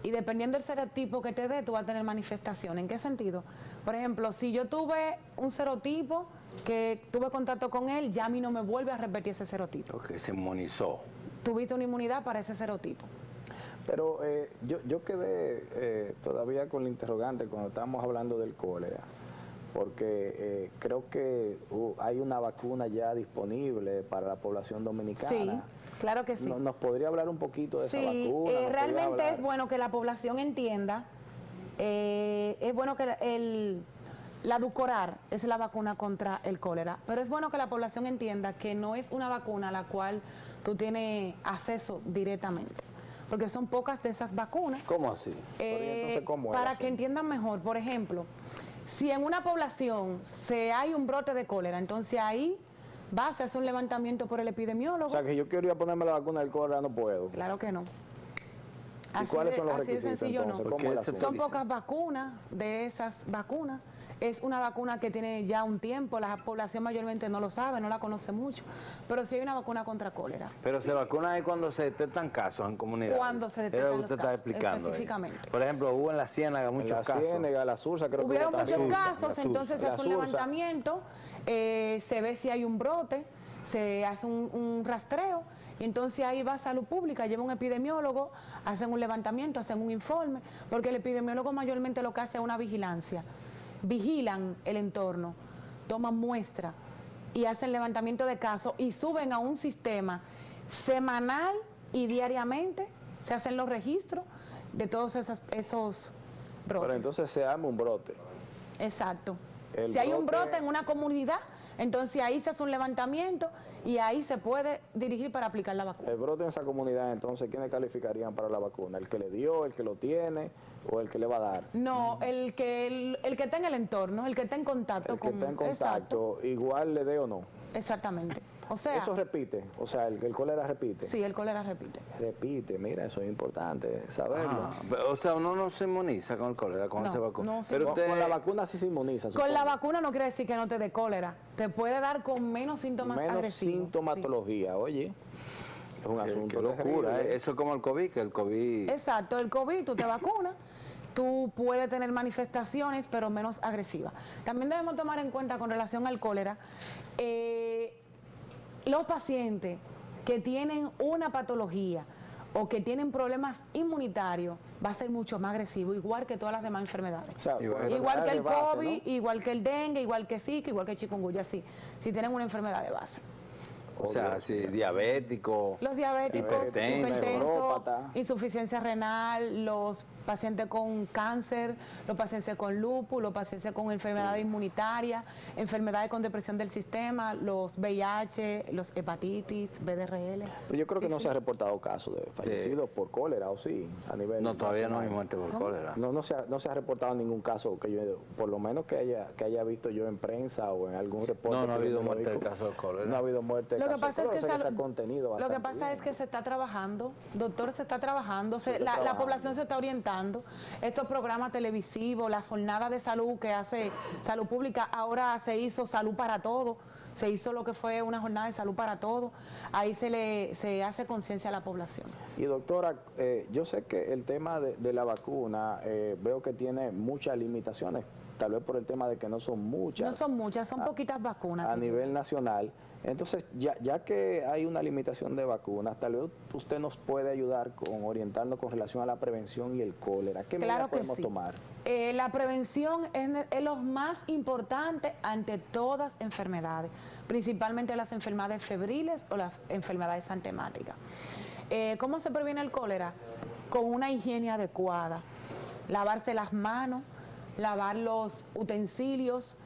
Y dependiendo del serotipo que te dé, tú vas a tener manifestación. ¿En qué sentido? Por ejemplo, si yo tuve un serotipo que tuve contacto con él, ya a mí no me vuelve a repetir ese serotipo. Porque se inmunizó. Tuviste una inmunidad para ese serotipo. Pero yo quedé todavía con la interrogante cuando estábamos hablando del cólera, porque creo que hay una vacuna ya disponible para la población dominicana. Sí, claro que sí. ¿Nos podría hablar un poquito de esa vacuna? ¿Nos podría realmente hablar? es bueno que la población entienda, es bueno que la Dukoral es la vacuna contra el cólera, pero es bueno que la población entienda que no es una vacuna a la cual tú tienes acceso directamente, porque son pocas de esas vacunas. ¿Cómo así? Entonces, ¿cómo es para el que asunto? entiendan mejor, por ejemplo, si en una población hay un brote de cólera, entonces ahí va a hacer un levantamiento por el epidemiólogo. O sea, que yo quería ponerme la vacuna del cólera, no puedo. Claro que no. ¿Y cuáles son los así de requisitos sencillo, entonces? no. ¿Cómo es el Porque asunto? Son pocas vacunas de esas vacunas. Es una vacuna que tiene ya un tiempo, la población mayormente no lo sabe, no la conoce mucho, pero sí hay una vacuna contra cólera. Pero se vacuna ahí cuando se detectan casos en comunidad. Cuando se Es detectan lo que los usted está casos, explicando ahí. específicamente. Por ejemplo, hubo en la Ciénaga En muchos la casos. Ciénega, la Sursa, creo Hubieron que hubo muchos también. casos, entonces se La hace un Sursa. levantamiento, se ve si hay un brote, se hace un rastreo, y entonces ahí va a Salud Pública, lleva un epidemiólogo, hacen un levantamiento, hacen un informe, porque el epidemiólogo mayormente lo que hace es una vigilancia. Vigilan el entorno, toman muestra y hacen levantamiento de casos y suben a un sistema semanal y diariamente, se hacen los registros de todos esos brotes. Pero entonces se arma un brote. Exacto. El Si hay un brote- brote en una comunidad, entonces ahí se hace un levantamiento y ahí se puede dirigir para aplicar la vacuna. El brote en esa comunidad, entonces, ¿quiénes calificarían para la vacuna? ¿El que le dio, el que lo tiene o el que le va a dar? No, el que está en el entorno, el que está en contacto El que con... está en Exacto, contacto, igual le dé o no. exactamente. O sea, Eso repite, o sea, el cólera repite. sí, el cólera repite. Repite, mira, eso es importante saberlo. Ah, o sea, uno no se inmuniza con el cólera, con No, esa vacuna. no se Pero Con, usted, con la vacuna sí se inmuniza. Con la supongo. vacuna no quiere decir que no te dé cólera. Te puede dar con menos síntomas Menos agresivos. sintomatología, oye. Es un asunto qué locura, terrible. Eso es como el COVID, que el COVID... Exacto, el COVID, tú te vacunas, tú puedes tener manifestaciones, pero menos agresivas. También debemos tomar en cuenta con relación al cólera, los pacientes que tienen una patología o que tienen problemas inmunitarios, va a ser mucho más agresivo, igual que todas las demás enfermedades. O sea, Igual con Igual que el enfermedades de base, COVID, ¿no? igual que el dengue, igual que Zika, igual que el chikungunya, sí. Si tienen una enfermedad de base. O sea, Obvio. si diabético... Los diabéticos, Hipertenso, hipertensos, neurópata. insuficiencia renal, los pacientes con cáncer, los pacientes con lupus, los pacientes con enfermedades inmunitarias, enfermedades con depresión del sistema, los VIH, los hepatitis, BDRL. Pero yo creo que no se ha reportado casos de fallecidos por cólera, ¿o sí? A nivel No, todavía no hay nacional. muerte por ¿Cómo? cólera. No se ha reportado ningún caso que yo, por lo menos que haya visto yo en prensa o en algún reporte. No ha habido muerte del epidemiológico. caso de cólera. No ha habido muerte del Lo que caso de pasa es cólera, que o sea que sal- se ha contenido Lo que bastante pasa bien. es que se está trabajando, doctor, se está trabajando, Se está la trabajando. población se está orientando. dando. Estos programas televisivos, las jornadas de salud que hace Salud Pública, ahora se hizo Salud para Todos, se hizo lo que fue una jornada de salud para todos, ahí se hace conciencia a la población. Y doctora, yo sé que el tema de la vacuna, veo que tiene muchas limitaciones, tal vez por el tema de que no son muchas. No son muchas, son poquitas vacunas. A nivel nacional. Entonces, ya que hay una limitación de vacunas, tal vez usted nos puede ayudar orientando con relación a la prevención y el cólera. ¿Qué medidas podemos tomar? La prevención es lo más importante ante todas enfermedades, principalmente las enfermedades febriles o las enfermedades antemáticas. ¿Cómo se previene el cólera? Con una higiene adecuada, lavarse las manos, lavar los utensilios,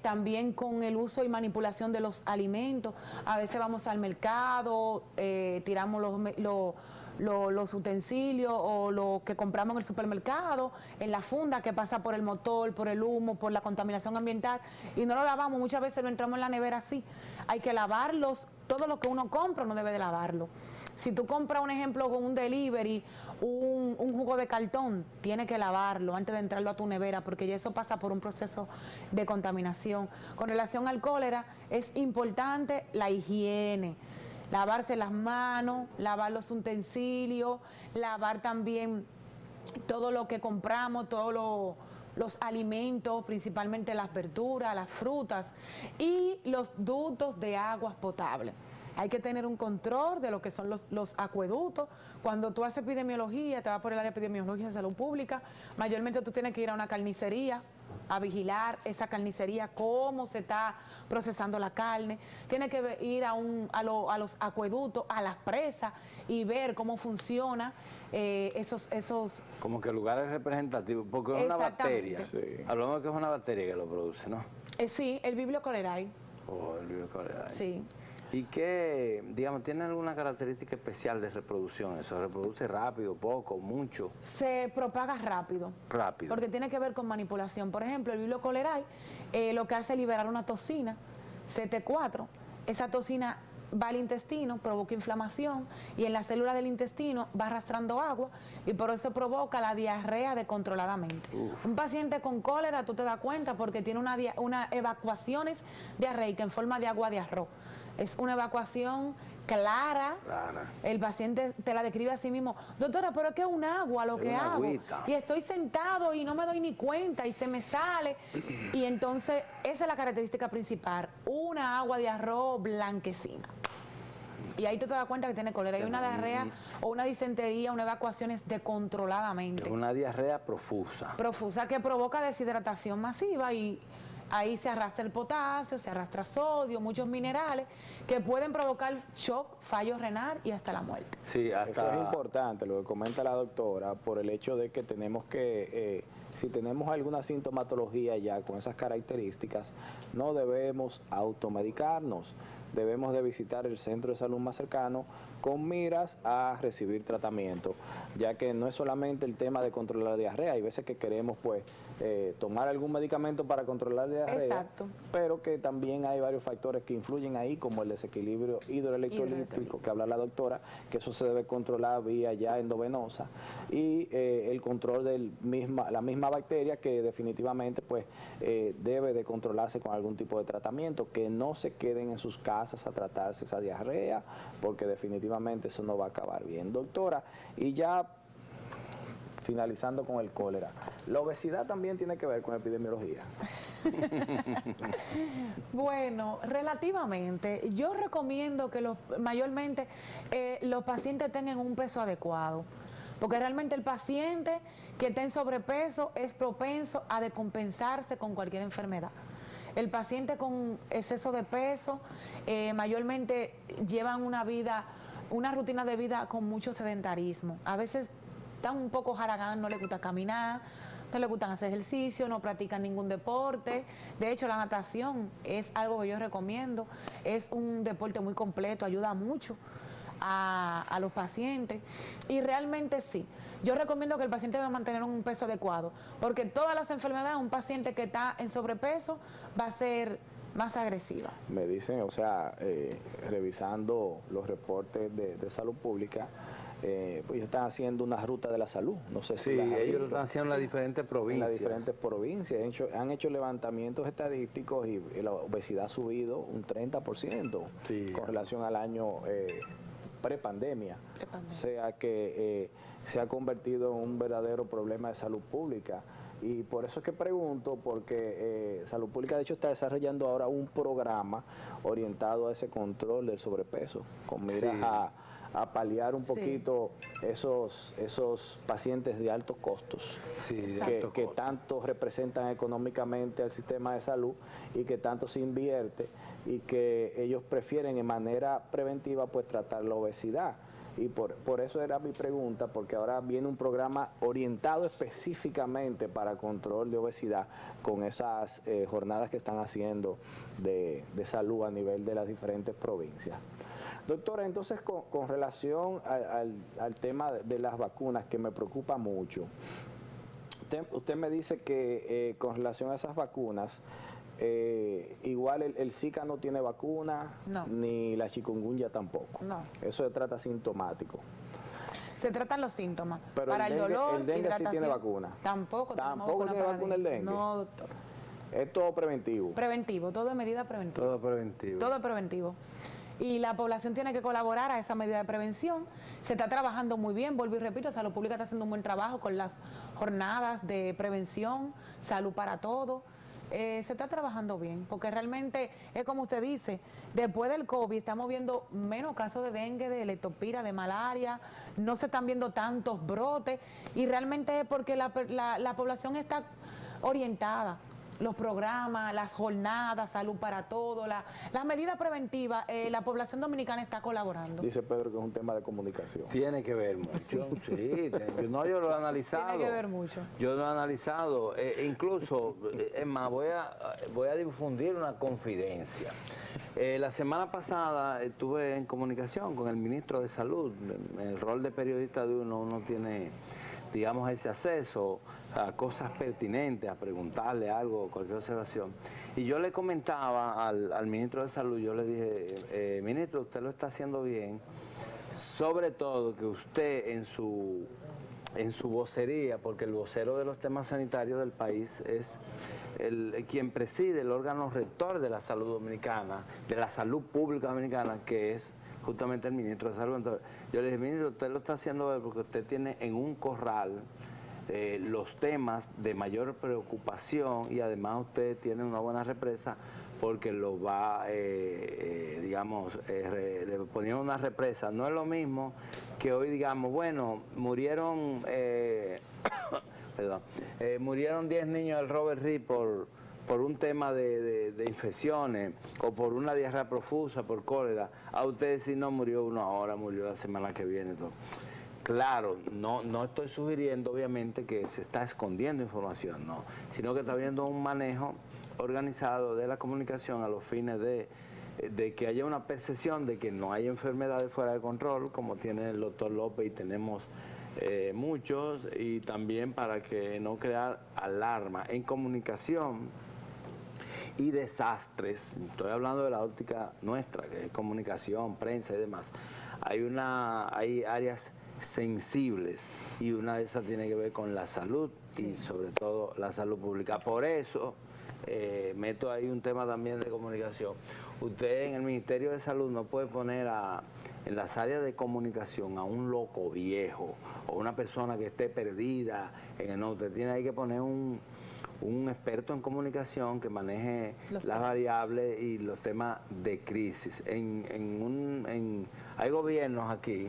también con el uso y manipulación de los alimentos. A veces vamos al mercado, tiramos los utensilios o lo que compramos en el supermercado, en la funda que pasa por el motor, por el humo, por la contaminación ambiental, y no lo lavamos. Muchas veces lo entramos en la nevera así. Hay que lavarlos, todo lo que uno compra uno debe de lavarlo. Si tú compras, un ejemplo, con un delivery, un jugo de cartón, tienes que lavarlo antes de entrarlo a tu nevera, porque ya eso pasa por un proceso de contaminación. Con relación al cólera, es importante la higiene, lavarse las manos, lavar los utensilios, lavar también todo lo que compramos, todos los alimentos, principalmente las verduras, las frutas y los ductos de aguas potables. Hay que tener un control de lo que son los acueductos. Cuando tú haces epidemiología, te vas por el área de epidemiología de salud pública, mayormente tú tienes que ir a una carnicería a vigilar esa carnicería, cómo se está procesando la carne. Tienes que ir a los acueductos, a las presas y ver cómo funciona esos... Como que lugares representativos, porque es una bacteria. Sí. Hablamos de que es una bacteria que lo produce, ¿no? Sí, el Vibrio cholerae. Oh, el Vibrio cholerae. Sí. ¿Y qué, digamos, tiene alguna característica especial de reproducción? ¿Eso reproduce rápido, poco, mucho? Se propaga rápido. Rápido. Porque tiene que ver con manipulación. Por ejemplo, el Vibrio cholerae lo que hace es liberar una toxina, CT4. Esa toxina va al intestino, provoca inflamación y en la célula del intestino va arrastrando agua y por eso provoca la diarrea descontroladamente. Uf. Un paciente con cólera, tú te das cuenta porque tiene una evacuaciones diarreica en forma de agua de arroz. Es una evacuación clara. El paciente te la describe a sí mismo. Doctora, pero es que es un agua lo que hago. Agüita. Y estoy sentado y no me doy ni cuenta y se me sale. Y entonces, esa es la característica principal. Una agua de arroz blanquecina. Y ahí tú te das cuenta que tiene cólera. Hay una diarrea o una disentería, una evacuación descontroladamente. Es una diarrea profusa. Profusa que provoca deshidratación masiva y ahí se arrastra el potasio, se arrastra sodio, muchos minerales que pueden provocar shock, fallo renal y hasta la muerte. Sí, eso es importante, lo que comenta la doctora, por el hecho de que tenemos que, si tenemos alguna sintomatología ya con esas características, no debemos automedicarnos. Debemos de visitar el centro de salud más cercano con miras a recibir tratamiento, ya que no es solamente el tema de controlar la diarrea, hay veces que queremos pues tomar algún medicamento para controlar la diarrea, exacto, pero que también hay varios factores que influyen ahí, como el desequilibrio hidroelectrolítico que habla la doctora, que eso se debe controlar vía ya endovenosa, y el control de la misma bacteria que definitivamente pues debe de controlarse con algún tipo de tratamiento, que no se queden en sus casas a tratarse esa diarrea, porque definitivamente eso no va a acabar bien. Doctora, y ya finalizando con el cólera, ¿la obesidad también tiene que ver con epidemiología? Bueno, relativamente. Yo recomiendo que mayormente los pacientes tengan un peso adecuado, porque realmente el paciente que está en sobrepeso es propenso a descompensarse con cualquier enfermedad. El paciente con exceso de peso mayormente llevan una rutina de vida con mucho sedentarismo. A veces están un poco haragán, no les gusta caminar, no les gusta hacer ejercicio, no practican ningún deporte. De hecho, la natación es algo que yo recomiendo. Es un deporte muy completo, ayuda mucho a los pacientes. Y realmente sí, yo recomiendo que el paciente debe mantener un peso adecuado, porque todas las enfermedades, un paciente que está en sobrepeso va a ser más agresiva. Me dicen, o sea, revisando los reportes de salud pública, pues ellos están haciendo una ruta de la salud. No sé si Sí, las has ellos lo visto. están haciendo en las diferentes En provincias. las diferentes provincias. Han hecho levantamientos estadísticos y la obesidad ha subido un 30% Sí. con relación al año prepandemia. Prepandemia. O sea que se ha convertido en un verdadero problema de salud pública. Y por eso es que pregunto, porque Salud Pública de hecho está desarrollando ahora un programa orientado a ese control del sobrepeso, con miras Sí. a paliar un Sí. poquito esos pacientes de altos costos Sí, de Exacto. alto que costo. tanto representan económicamente al sistema de salud y que tanto se invierte y que ellos prefieren en manera preventiva pues tratar la obesidad. Y por eso era mi pregunta, porque ahora viene un programa orientado específicamente para control de obesidad con esas jornadas que están haciendo de salud a nivel de las diferentes provincias. Doctora, entonces con relación al tema de las vacunas, que me preocupa mucho, usted me dice que con relación a esas vacunas, igual el Zika no tiene vacuna, No. ni la chikungunya tampoco. No. Eso se trata sintomático. Se tratan los síntomas. Pero para el el dengue- dolor, el dengue sí hidratación. tiene vacuna. Tampoco. tenemos ¿Tampoco tiene para vacuna el dengue? No, doctor. Es todo preventivo. Preventivo, todo es medida preventiva. Todo preventivo. Todo es preventivo. Y la población tiene que colaborar a esa medida de prevención. Se está trabajando muy bien, vuelvo y repito, Salud Pública está haciendo un buen trabajo con las jornadas de prevención, salud para todo. Se está trabajando bien, porque realmente es como usted dice, después del COVID estamos viendo menos casos de dengue, de leptospira, de malaria, no se están viendo tantos brotes, y realmente es porque la población está orientada. Los programas, las jornadas, salud para todo, las medidas preventivas, la población dominicana está colaborando. Dice Pedro que es un tema de comunicación. Tiene que ver mucho, sí. Yo lo he analizado. Tiene que ver mucho. Yo lo he analizado. Incluso, es más, voy a difundir una confidencia. La semana pasada estuve en comunicación con el ministro de Salud. En el rol de periodista de uno tiene, digamos, ese acceso a cosas pertinentes, a preguntarle algo, cualquier observación. Y yo le comentaba al ministro de Salud, yo le dije, ministro, usted lo está haciendo bien, sobre todo que usted en su vocería, porque el vocero de los temas sanitarios del país es quien preside el órgano rector de la salud dominicana, de la salud pública dominicana, que es justamente el ministro de Salud. Entonces, yo le dije, ministro, usted lo está haciendo bien porque usted tiene en un corral los temas de mayor preocupación y además usted tiene una buena represa porque lo va, digamos, le poniendo una represa. No es lo mismo que hoy digamos, bueno, murieron, murieron 10 niños del Robert Reed por un tema de infecciones o por una diarrea profusa, por cólera. A ustedes si no murió uno ahora, murió la semana que viene. Todo. Claro, no estoy sugiriendo obviamente que se está escondiendo información, no, sino que está habiendo un manejo organizado de la comunicación a los fines de que haya una percepción de que no hay enfermedades fuera de control, como tiene el doctor López y tenemos muchos, y también para que no crear alarma en comunicación y desastres. Estoy hablando de la óptica nuestra, que es comunicación, prensa y demás. Hay áreas sensibles y una de esas tiene que ver con la salud y sobre todo la salud pública. Por eso meto ahí un tema también de comunicación. Usted en el Ministerio de Salud no puede poner en las áreas de comunicación a un loco viejo o una persona que esté perdida. Usted tiene ahí que poner un experto en comunicación que maneje las variables y los temas de crisis. Hay gobiernos aquí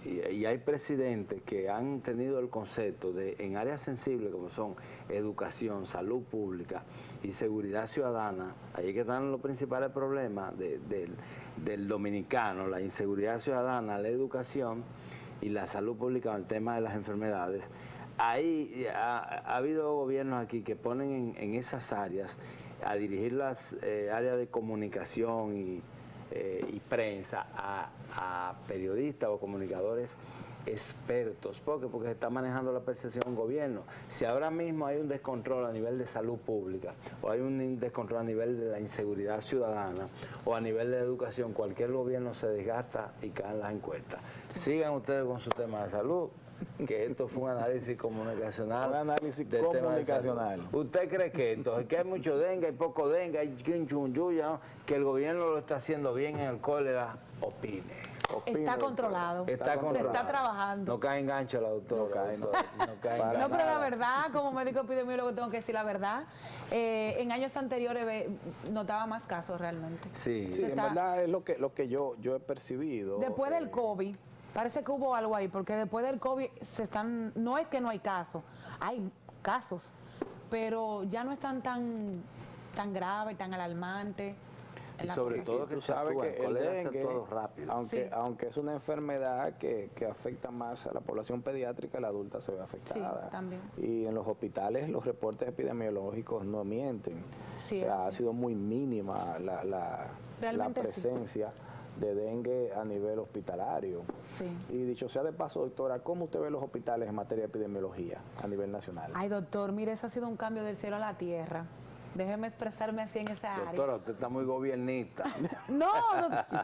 y hay presidentes que han tenido el concepto de en áreas sensibles como son educación, salud pública y seguridad ciudadana, ahí que están los principales problemas del dominicano, la inseguridad ciudadana, la educación y la salud pública, el tema de las enfermedades. Ahí ha habido gobiernos aquí que ponen en esas áreas a dirigir las áreas de comunicación y prensa a periodistas o comunicadores expertos. ¿Por qué? Porque se está manejando la percepción del gobierno. Si ahora mismo hay un descontrol a nivel de salud pública, o hay un descontrol a nivel de la inseguridad ciudadana, o a nivel de educación, cualquier gobierno se desgasta y caen las encuestas. Sigan ustedes con su tema de salud, que esto fue un análisis comunicacional. Un análisis del tema de comunicacional. salud. ¿Usted cree que entonces que hay mucho dengue, hay poco dengue, hay quinchunchuya, ¿no? Que el gobierno lo está haciendo bien en el cólera? Opine. Está controlado. Está controlado. Se está trabajando. No cae en gancho la doctora. No cae en Para No, pero la nada. verdad, como médico epidemiólogo tengo que decir la verdad. En años anteriores notaba más casos realmente. Sí. Sí, en verdad es lo que yo he percibido. Después del COVID, parece que hubo algo ahí, porque después del COVID no es que no hay casos, hay casos, pero ya no están tan graves, tan alarmantes. Y sobre todo que tú se sabes actúa, que el el cólera se dengue, todo rápido. aunque, Sí. aunque es una enfermedad que afecta más a la población pediátrica, la adulta se ve afectada. Sí, también. Y en los hospitales los reportes epidemiológicos no mienten. Sí, o sea, es ha sido muy mínima la Realmente sí. presencia de dengue a nivel hospitalario. Sí. Y dicho sea de paso, doctora, ¿cómo usted ve los hospitales en materia de epidemiología a nivel nacional? Ay, doctor, mire, eso ha sido un cambio del cielo a la tierra. Déjeme expresarme así en esa área. Doctora, usted está muy gobiernista. No,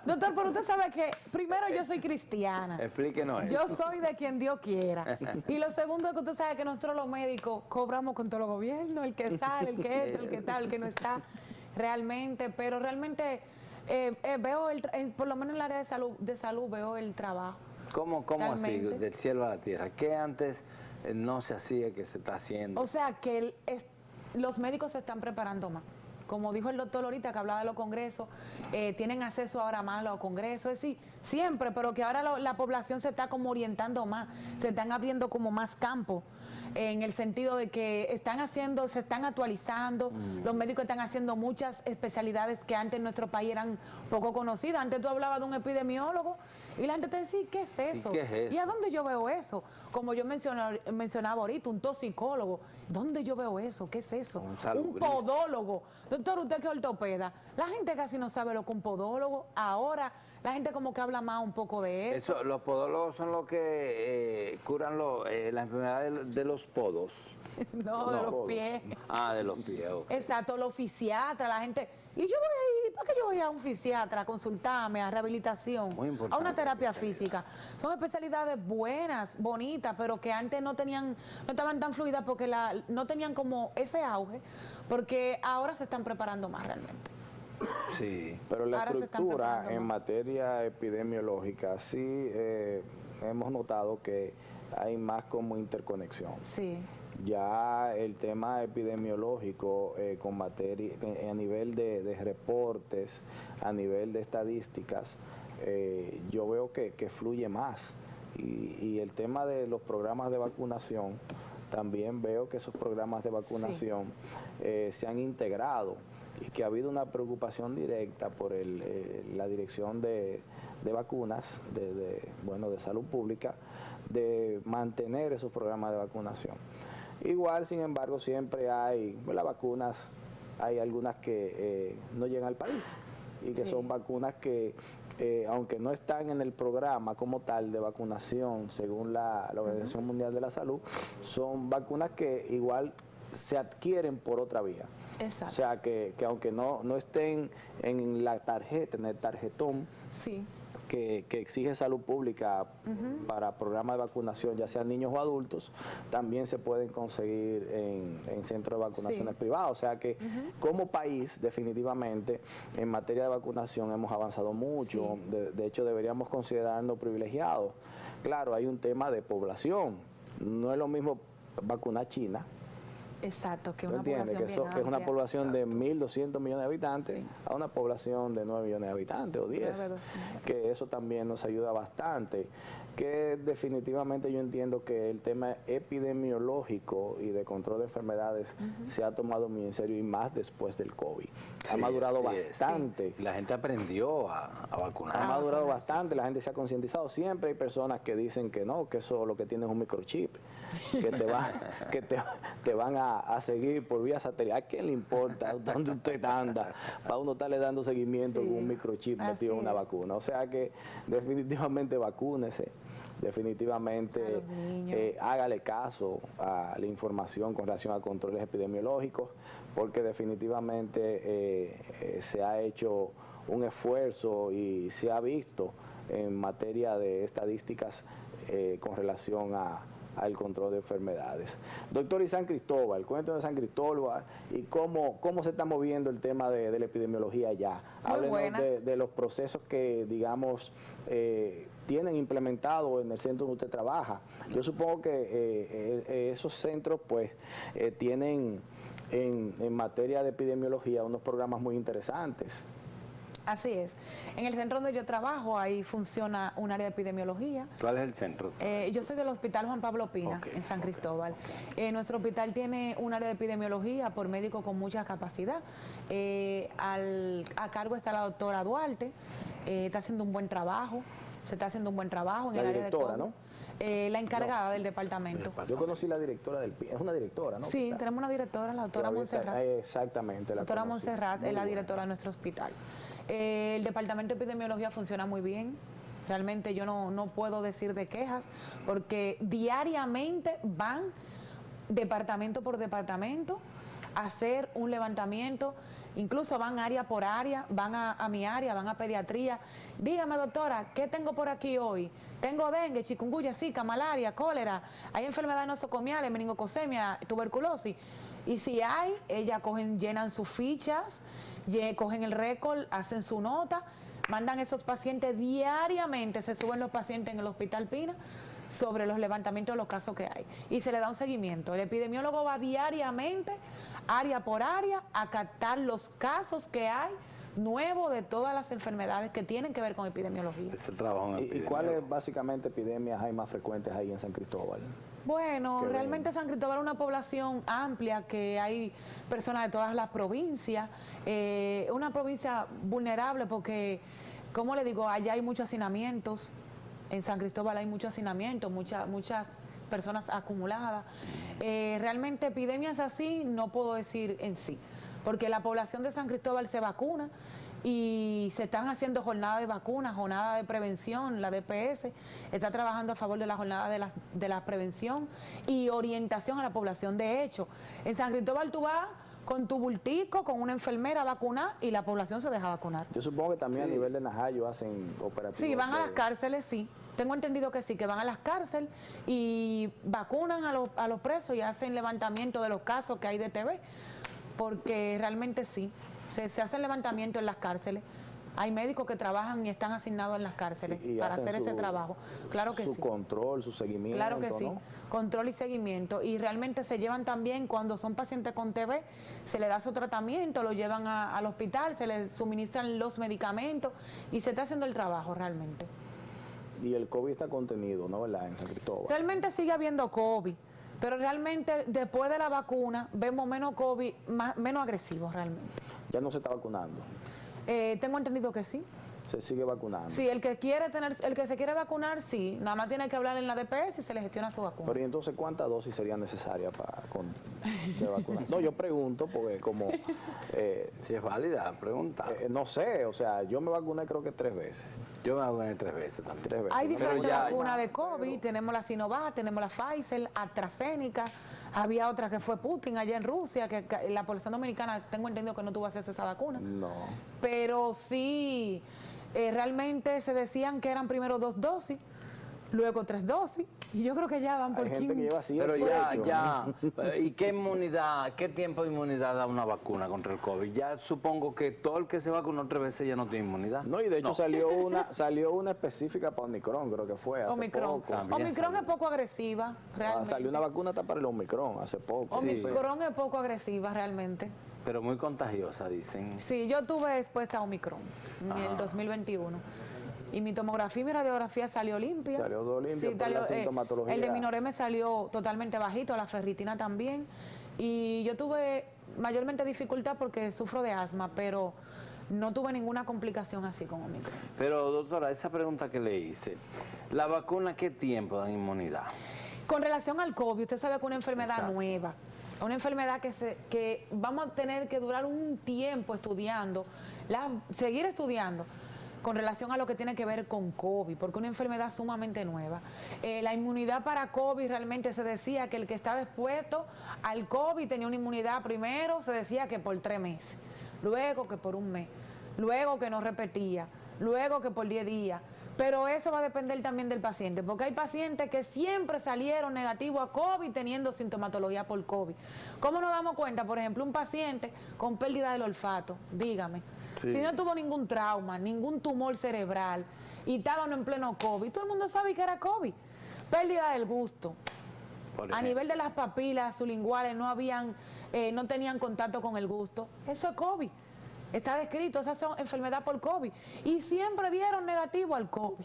doctor, pero usted sabe que primero yo soy cristiana. Explíquenos eso. Yo soy de quien Dios quiera. Y lo segundo es que usted sabe que nosotros los médicos cobramos con todo el gobierno, el que sale, el que entra, el que está, el que no está, realmente. Pero realmente veo, por lo menos en el área de salud veo el trabajo. ¿Cómo así, Realmente. del cielo a la tierra? ¿Qué antes no se hacía que se está haciendo? O sea, que los médicos se están preparando más. Como dijo el doctor ahorita que hablaba de los congresos, tienen acceso ahora más a los congresos, es decir, siempre, pero que ahora la población se está como orientando más, se están abriendo como más campos, en el sentido de que se están actualizando, los médicos están haciendo muchas especialidades que antes en nuestro país eran poco conocidas. Antes tú hablabas de un epidemiólogo y la gente te decía, ¿qué es eso? ¿Qué es eso? ¿Y a dónde yo veo eso? Como yo mencionaba ahorita, un toxicólogo, ¿dónde yo veo eso? ¿Qué es eso? Un Un salubrista. podólogo. Doctor, usted que es ortopeda, la gente casi no sabe lo que es un podólogo. Ahora la gente como que habla más un poco de eso. Los podólogos son los que curan la enfermedad de los podos. No, de los pies. Ah, de los pies. Ok. Exacto, los fisiatras, la gente. Y yo voy a ir, ¿para qué yo voy a un fisiatra a consultarme, a rehabilitación, Muy importante a una terapia la especialidad. física? Son especialidades buenas, bonitas, pero que antes no estaban tan fluidas porque no tenían como ese auge, porque ahora se están preparando más realmente. Sí. Pero la Ahora se están estructura preparando en más. materia epidemiológica sí hemos notado que hay más como interconexión. Sí, Ya el tema epidemiológico con materia a nivel de reportes, a nivel de estadísticas, yo veo que fluye más. Y el tema de los programas de vacunación, también veo que esos programas de vacunación se han integrado y que ha habido una preocupación directa por la dirección de vacunas, de salud pública, de mantener esos programas de vacunación. Igual, sin embargo, siempre hay las vacunas, hay algunas que no llegan al país y que Sí. son vacunas que, aunque no están en el programa como tal de vacunación, según la Organización Mundial de la Salud, son vacunas que igual se adquieren por otra vía. exacto. O sea, que aunque no estén en la tarjeta, en el tarjetón, Sí, que exige salud pública para programas de vacunación, ya sean niños o adultos, también se pueden conseguir en centros de vacunaciones Sí. privados. O sea que como país, definitivamente, en materia de vacunación hemos avanzado mucho. Sí. De hecho, deberíamos considerarnos privilegiados. Claro, hay un tema de población. No es lo mismo vacunar a China, exacto, que ¿tú una entiendes? población Que bien es una amplia. población de 1.200 millones de habitantes Sí. a una población de 9 millones de habitantes o 10, 9, 12. que eso también nos ayuda bastante. Que definitivamente yo entiendo que el tema epidemiológico y de control de enfermedades se ha tomado muy en serio y más después del COVID. Ha Sí, madurado así es. bastante. Y la gente aprendió a vacunar. Ha madurado sí, bastante, la gente se ha concientizado. Siempre hay personas que dicen que no, que eso lo que tiene es un microchip, que te van a seguir por vía satelital. ¿A quién le importa dónde usted anda? Para uno estarle dando seguimiento Sí, con un microchip así metido en una es. vacuna. O sea que definitivamente vacúnese. definitivamente A los niños. hágale caso a la información con relación a controles epidemiológicos, porque definitivamente se ha hecho un esfuerzo y se ha visto en materia de estadísticas con relación al control de enfermedades. Doctor, y San Cristóbal, cuéntenos de San Cristóbal y cómo se está moviendo el tema de la epidemiología allá. Háblenos de los procesos que, digamos, tienen implementado en el centro donde usted trabaja. Yo supongo que esos centros, pues, tienen en materia de epidemiología unos programas muy interesantes. Así es. En el centro donde yo trabajo, ahí funciona un área de epidemiología. ¿Cuál es el centro? Yo soy del Hospital Juan Pablo Pina, Ok, en San Cristóbal. Nuestro hospital tiene un área de epidemiología por médicos con mucha capacidad. A cargo está la doctora Duarte, está haciendo un buen trabajo, se está haciendo un buen trabajo en La el área directora, de COVID. ¿no? La encargada del departamento. Yo conocí la directora es una directora, ¿no? Sí, tenemos una directora, la doctora Montserrat. Exactamente. La doctora Montserrat es la directora de nuestro hospital. El departamento de epidemiología funciona muy bien. Realmente yo no puedo decir de quejas, porque diariamente van departamento por departamento a hacer un levantamiento. Incluso van área por área, van a mi área, van a pediatría. Dígame, doctora, ¿qué tengo por aquí hoy? Tengo dengue, chikungunya, zika, malaria, cólera, hay enfermedades nosocomiales, meningococcemia, tuberculosis. Y si hay, ellas llenan sus fichas, cogen el récord, hacen su nota, mandan esos pacientes diariamente, se suben los pacientes en el Hospital Pina sobre los levantamientos de los casos que hay. Y se le da un seguimiento. El epidemiólogo va diariamente, área por área, a captar los casos que hay nuevos de todas las enfermedades que tienen que ver con epidemiología. Es el trabajo en ¿Y cuáles básicamente epidemias hay más frecuentes ahí en San Cristóbal? Bueno, realmente San Cristóbal es una población amplia, que hay personas de todas las provincias, una provincia vulnerable porque, como le digo, allá hay muchos hacinamientos, en San Cristóbal hay muchos hacinamientos, muchas personas acumuladas. Realmente epidemias así no puedo decir en sí, porque la población de San Cristóbal se vacuna y se están haciendo jornadas de vacunas, jornada de prevención. La DPS está trabajando a favor de la jornada de la prevención y orientación a la población. De hecho, en San Cristóbal tú vas con tu bultico, con una enfermera a vacunar y la población se deja vacunar. Yo supongo que también a nivel de Najayo hacen operativos. Sí, van a las cárceles, sí. Tengo entendido que sí, que van a las cárceles y vacunan a los presos y hacen levantamiento de los casos que hay de TV, porque realmente sí. Se hace levantamiento en las cárceles. Hay médicos que trabajan y están asignados en las cárceles y para hacer ese trabajo. Claro que sí. Su control, su seguimiento. Claro que sí. ¿no? Control y seguimiento. Y realmente se llevan también, cuando son pacientes con TB, se le da su tratamiento, lo llevan al hospital, se les suministran los medicamentos y se está haciendo el trabajo realmente. Y el COVID está contenido, ¿no? ¿Verdad? En San Cristóbal. Realmente sigue habiendo COVID. Pero realmente después de la vacuna vemos menos COVID, menos agresivos realmente. Ya no se está vacunando. Tengo entendido que sí. Se sigue vacunando. Sí, el que se quiere vacunar, sí. Nada más tiene que hablar en la DPS y se le gestiona su vacuna. Pero ¿y entonces cuántas dosis serían necesarias de vacunar? No, yo pregunto porque como... Si es válida, pregunta. no sé, o sea, yo me vacuné creo que 3 veces. Yo me vacuné 3 veces también. 3 veces. Hay ¿no? diferentes ya- vacunas de COVID. Tenemos la Sinovac, tenemos la Pfizer, AstraZeneca. Había otra que fue Putin allá en Rusia, que la población dominicana, tengo entendido que no tuvo acceso a esa vacuna. No. Pero sí, realmente se decían que eran primero 2 dosis, luego 3 dosis, y yo creo que ya van por Hay gente que 15. lleva 7. Pero ¿y qué inmunidad, qué tiempo de inmunidad da una vacuna contra el COVID? Ya supongo que todo el que se vacunó 3 veces ya no tiene inmunidad. No, y de hecho salió una específica para Omicron, creo que fue hace Omicron. poco. También Omicron salió. es poco agresiva, realmente. Salió una vacuna hasta para el Omicron hace poco. Omicron es poco agresiva, realmente. Pero muy contagiosa, dicen. Sí, yo tuve expuesta a Omicron en el 2021. Y mi tomografía y mi radiografía salió limpia. Salió todo limpio por la sintomatología. El de Minoré me salió totalmente bajito, la ferritina también. Y yo tuve mayormente dificultad porque sufro de asma, pero no tuve ninguna complicación así con Omicron. Pero doctora, esa pregunta que le hice, ¿la vacuna qué tiempo dan inmunidad? Con relación al COVID, usted sabe que es una enfermedad Exacto. nueva, una enfermedad que vamos a tener que durar un tiempo estudiando, seguir estudiando. con relación a lo que tiene que ver con COVID, porque es una enfermedad sumamente nueva. La inmunidad para COVID realmente se decía que el que estaba expuesto al COVID tenía una inmunidad primero, se decía que por 3 meses, luego que por 1 mes, luego que no repetía, luego que por 10 días. Pero eso va a depender también del paciente, porque hay pacientes que siempre salieron negativos a COVID teniendo sintomatología por COVID. ¿Cómo nos damos cuenta? Por ejemplo, un paciente con pérdida del olfato, dígame, Sí. si no tuvo ningún trauma, ningún tumor cerebral y estaban en pleno COVID, todo el mundo sabe que era COVID. Pérdida del gusto. A nivel de las papilas sublinguales no tenían contacto con el gusto. Eso es COVID. Está descrito, esa es enfermedad por COVID. Y siempre dieron negativo al COVID.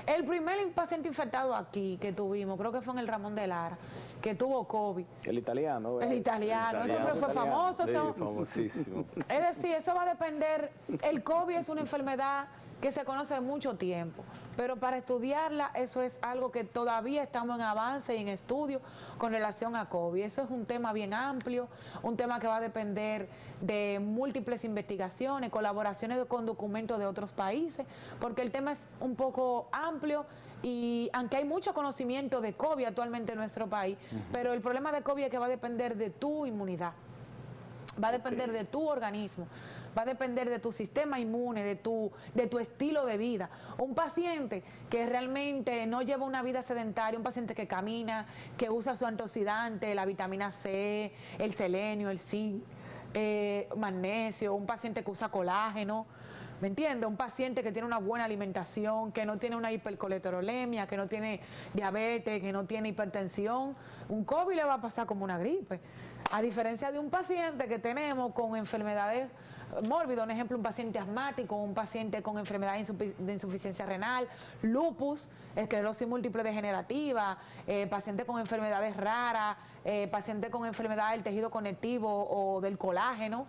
El primer paciente infectado aquí que tuvimos, creo que fue en el Ramón de Lara, que tuvo COVID. El italiano. El italiano, eso siempre fue famoso. Sí, Eso, famosísimo. es decir, eso va a depender. El COVID es una enfermedad que se conoce de mucho tiempo, pero para estudiarla eso es algo que todavía estamos en avance y en estudio con relación a COVID. Eso es un tema bien amplio, un tema que va a depender de múltiples investigaciones, colaboraciones con documentos de otros países, porque el tema es un poco amplio. Y aunque hay mucho conocimiento de COVID actualmente en nuestro país, pero el problema de COVID es que va a depender de tu inmunidad. Va a depender de tu organismo, va a depender de tu sistema inmune, de tu estilo de vida. Un paciente que realmente no lleva una vida sedentaria, un paciente que camina, que usa su antioxidante, la vitamina C, el selenio, el zinc, magnesio, un paciente que usa colágeno, ¿me entiendes? Un paciente que tiene una buena alimentación, que no tiene una hipercolesterolemia, que no tiene diabetes, que no tiene hipertensión, un COVID le va a pasar como una gripe. A diferencia de un paciente que tenemos con enfermedades mórbidas, un ejemplo, un paciente asmático, un paciente con enfermedad de insuficiencia renal, lupus, esclerosis múltiple degenerativa, paciente con enfermedades raras, paciente con enfermedad del tejido conectivo o del colágeno,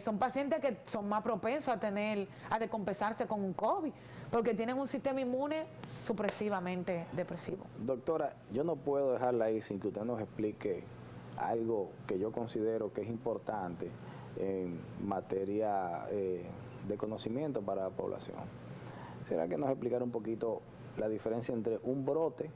son pacientes que son más propensos a descompensarse con un COVID, porque tienen un sistema inmune supresivamente depresivo. Doctora, yo no puedo dejarla ahí sin que usted nos explique algo que yo considero que es importante en materia de conocimiento para la población. ¿Será que nos explicara un poquito la diferencia entre un brote,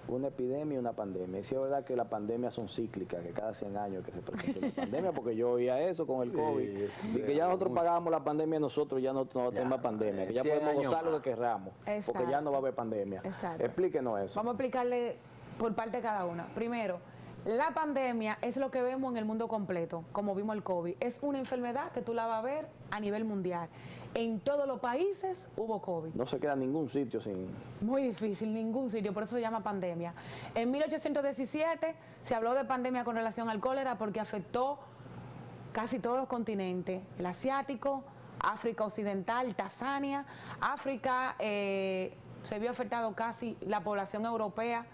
una epidemia y una pandemia? Y si es verdad que las pandemias son cíclicas, que cada 100 años que se presenta una pandemia, porque yo oía eso con el COVID, y que ya nosotros pagábamos la pandemia, nosotros ya no tenemos pandemia, que ya podemos gozar lo que querramos, porque ya no va a haber pandemia. Exacto. Explíquenos eso. Vamos a explicarle por parte de cada una. Primero, la pandemia es lo que vemos en el mundo completo, como vimos el COVID. Es una enfermedad que tú la vas a ver a nivel mundial. En todos los países hubo COVID. No se queda ningún sitio sin... Muy difícil, ningún sitio, por eso se llama pandemia. En 1817 se habló de pandemia con relación al cólera porque afectó casi todos los continentes, el asiático, África Occidental, Tanzania, África, se vio afectado casi la población europea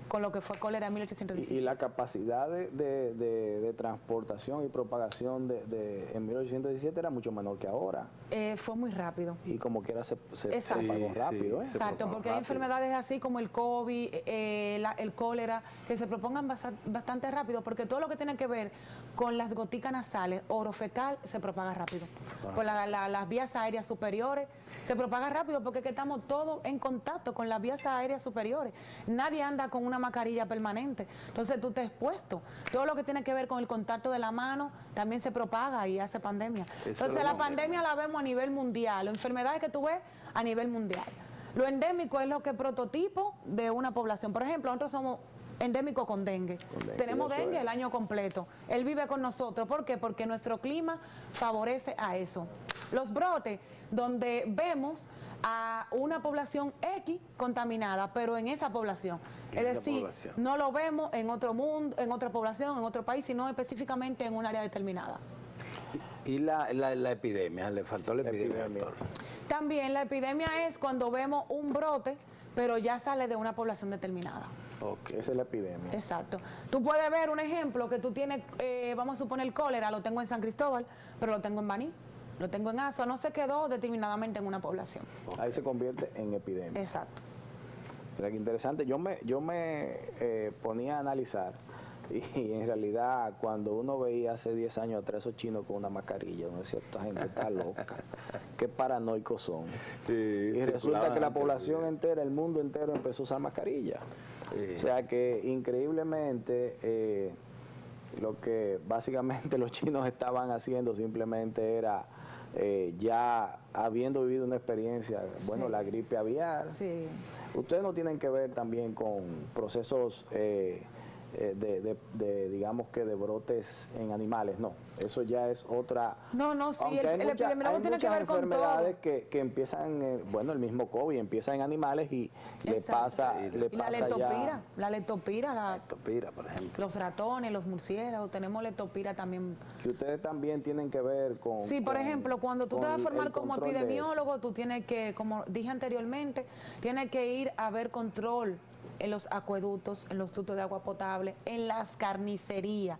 con lo que fue cólera en 1817. Y la capacidad de transportación y propagación en 1817 era mucho menor que ahora. Fue muy rápido. Y como quiera se Exacto. propagó rápido. Exacto, porque hay enfermedades así como el COVID, el cólera, que se propongan bastante rápido, porque todo lo que tiene que ver con las goticas nasales, orofecal, se propaga rápido. Por las vías aéreas superiores, se propaga rápido porque es que estamos todos en contacto con las vías aéreas superiores. Nadie anda con una mascarilla permanente. Entonces tú te has expuesto. Todo lo que tiene que ver con el contacto de la mano también se propaga y hace pandemia. Entonces la pandemia la vemos a nivel mundial. Las enfermedades que tú ves a nivel mundial. Lo endémico es lo que es prototipo de una población. Por ejemplo, nosotros somos endémicos con dengue. Tenemos dengue el año completo. Él vive con nosotros. ¿Por qué? Porque nuestro clima favorece a eso. Los brotes, donde vemos a una población X contaminada, pero en esa población. Es decir, no lo vemos en otro mundo, en otra población, en otro país, sino específicamente en un área determinada. ¿Y la epidemia? ¿Le faltó la epidemia, doctor? También la epidemia es cuando vemos un brote, pero ya sale de una población determinada. Ok, esa es la epidemia. Exacto. Tú puedes ver un ejemplo que tú tienes, vamos a suponer cólera, lo tengo en San Cristóbal, pero lo tengo en Baní, lo tengo en Azua, no se quedó determinadamente en una población. Ahí se convierte en epidemia. Exacto. Mira qué interesante. Yo me ponía a analizar Y en realidad, cuando uno veía hace 10 años atrás esos chinos con una mascarilla, uno decía, esta gente está loca, qué paranoicos son. Sí, Y resulta que la población entera, el mundo entero empezó a usar mascarilla. Sí. O sea que increíblemente lo que básicamente los chinos estaban haciendo simplemente era ya habiendo vivido una experiencia, bueno, Sí. la gripe aviar. Sí. Ustedes no tienen que ver también con procesos digamos que de brotes en animales, no. Eso ya es otra. No, no, sí, Aunque el epidemiólogo tiene que ver con todo. enfermedades que empiezan, bueno, el mismo COVID empieza en animales y le Exacto. pasa, Y le Y la pasa leptopira, la leptopira, Leptopira, por ejemplo. los ratones, los murciélagos, tenemos leptopira también. que ustedes también tienen que ver con. Sí, por con- ejemplo, cuando tú te con vas a formar el como control de eso. epidemiólogo, tú tienes que, como dije anteriormente, tienes que ir a ver control en los acueductos, en los ductos de agua potable, en las carnicerías.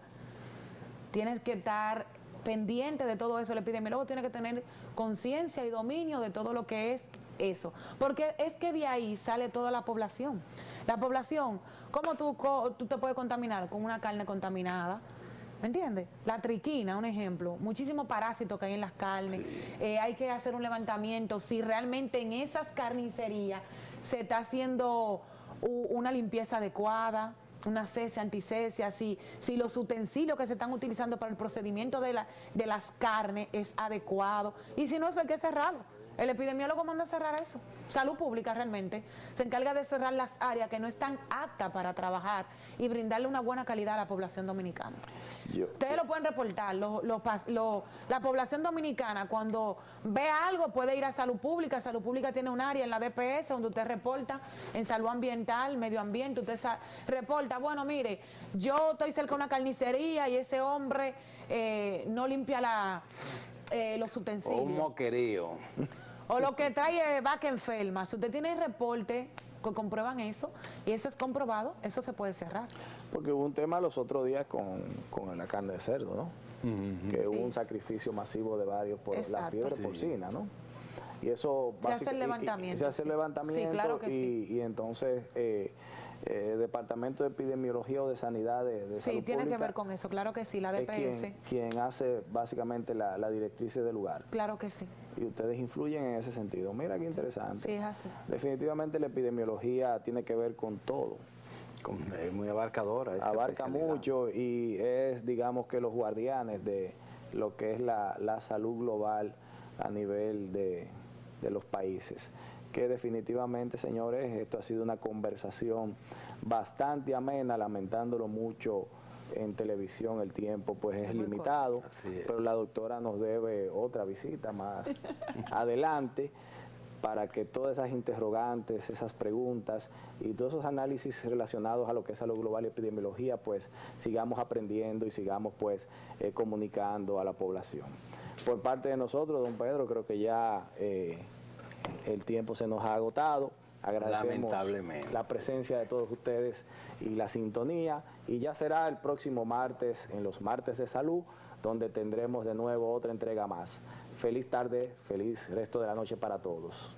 Tienes que estar pendiente de todo eso. El epidemiólogo tiene que tener conciencia y dominio de todo lo que es eso. Porque es que de ahí sale toda la población. La población, ¿cómo tú te puedes contaminar? Con una carne contaminada. ¿Me entiendes? La triquina, un ejemplo, muchísimos parásitos que hay en las carnes. Hay que hacer un levantamiento si realmente en esas carnicerías se está haciendo una limpieza adecuada, una cesia, anticesia, si los utensilios que se están utilizando para el procedimiento de las carnes es adecuado. Y si no, eso hay que cerrarlo. El epidemiólogo manda a cerrar eso. Salud Pública realmente se encarga de cerrar las áreas que no están aptas para trabajar y brindarle una buena calidad a la población dominicana. Ustedes lo pueden reportar. La población dominicana, cuando ve algo, puede ir a Salud Pública. Salud Pública tiene un área en la DPS donde usted reporta en salud ambiental, medio ambiente. Usted reporta, bueno, mire, yo estoy cerca de una carnicería y ese hombre no limpia los O utensilios. un moquerío. O lo que trae vaca enferma. Si usted tiene reporte que comprueban eso, y eso es comprobado, eso se puede cerrar. Porque hubo un tema los otros días con la carne de cerdo, ¿no? Que hubo un sacrificio masivo de varios por la Exacto. fiebre Sí. porcina, ¿no? Y eso Se hace el levantamiento, se hace el sí. levantamiento Sí, claro que y entonces Departamento de Epidemiología o de Sanidad de Sí, Salud tiene que Pública ver con eso, claro que sí, la es DPS. quien hace básicamente la directriz del lugar. Claro que sí. Y ustedes influyen en ese sentido. Mira qué interesante. Sí, es así. Definitivamente la epidemiología tiene que ver con todo. Es muy abarcadora. esa Abarca especialidad. mucho y es, digamos que los guardianes de lo que es la salud global a nivel de los países. Que definitivamente, señores, esto ha sido una conversación bastante amena, lamentándolo mucho en televisión, el tiempo pues es Muy limitado, Así es. pero la doctora nos debe otra visita más adelante para que todas esas interrogantes, esas preguntas y todos esos análisis relacionados a lo que es salud global y epidemiología, pues sigamos aprendiendo y sigamos pues comunicando a la población. Por parte de nosotros, don Pedro, creo que ya el tiempo se nos ha agotado. Agradecemos Lamentablemente. la presencia de todos ustedes y la sintonía. Y ya será el próximo martes, en los martes de salud, donde tendremos de nuevo otra entrega más. Feliz tarde, feliz resto de la noche para todos.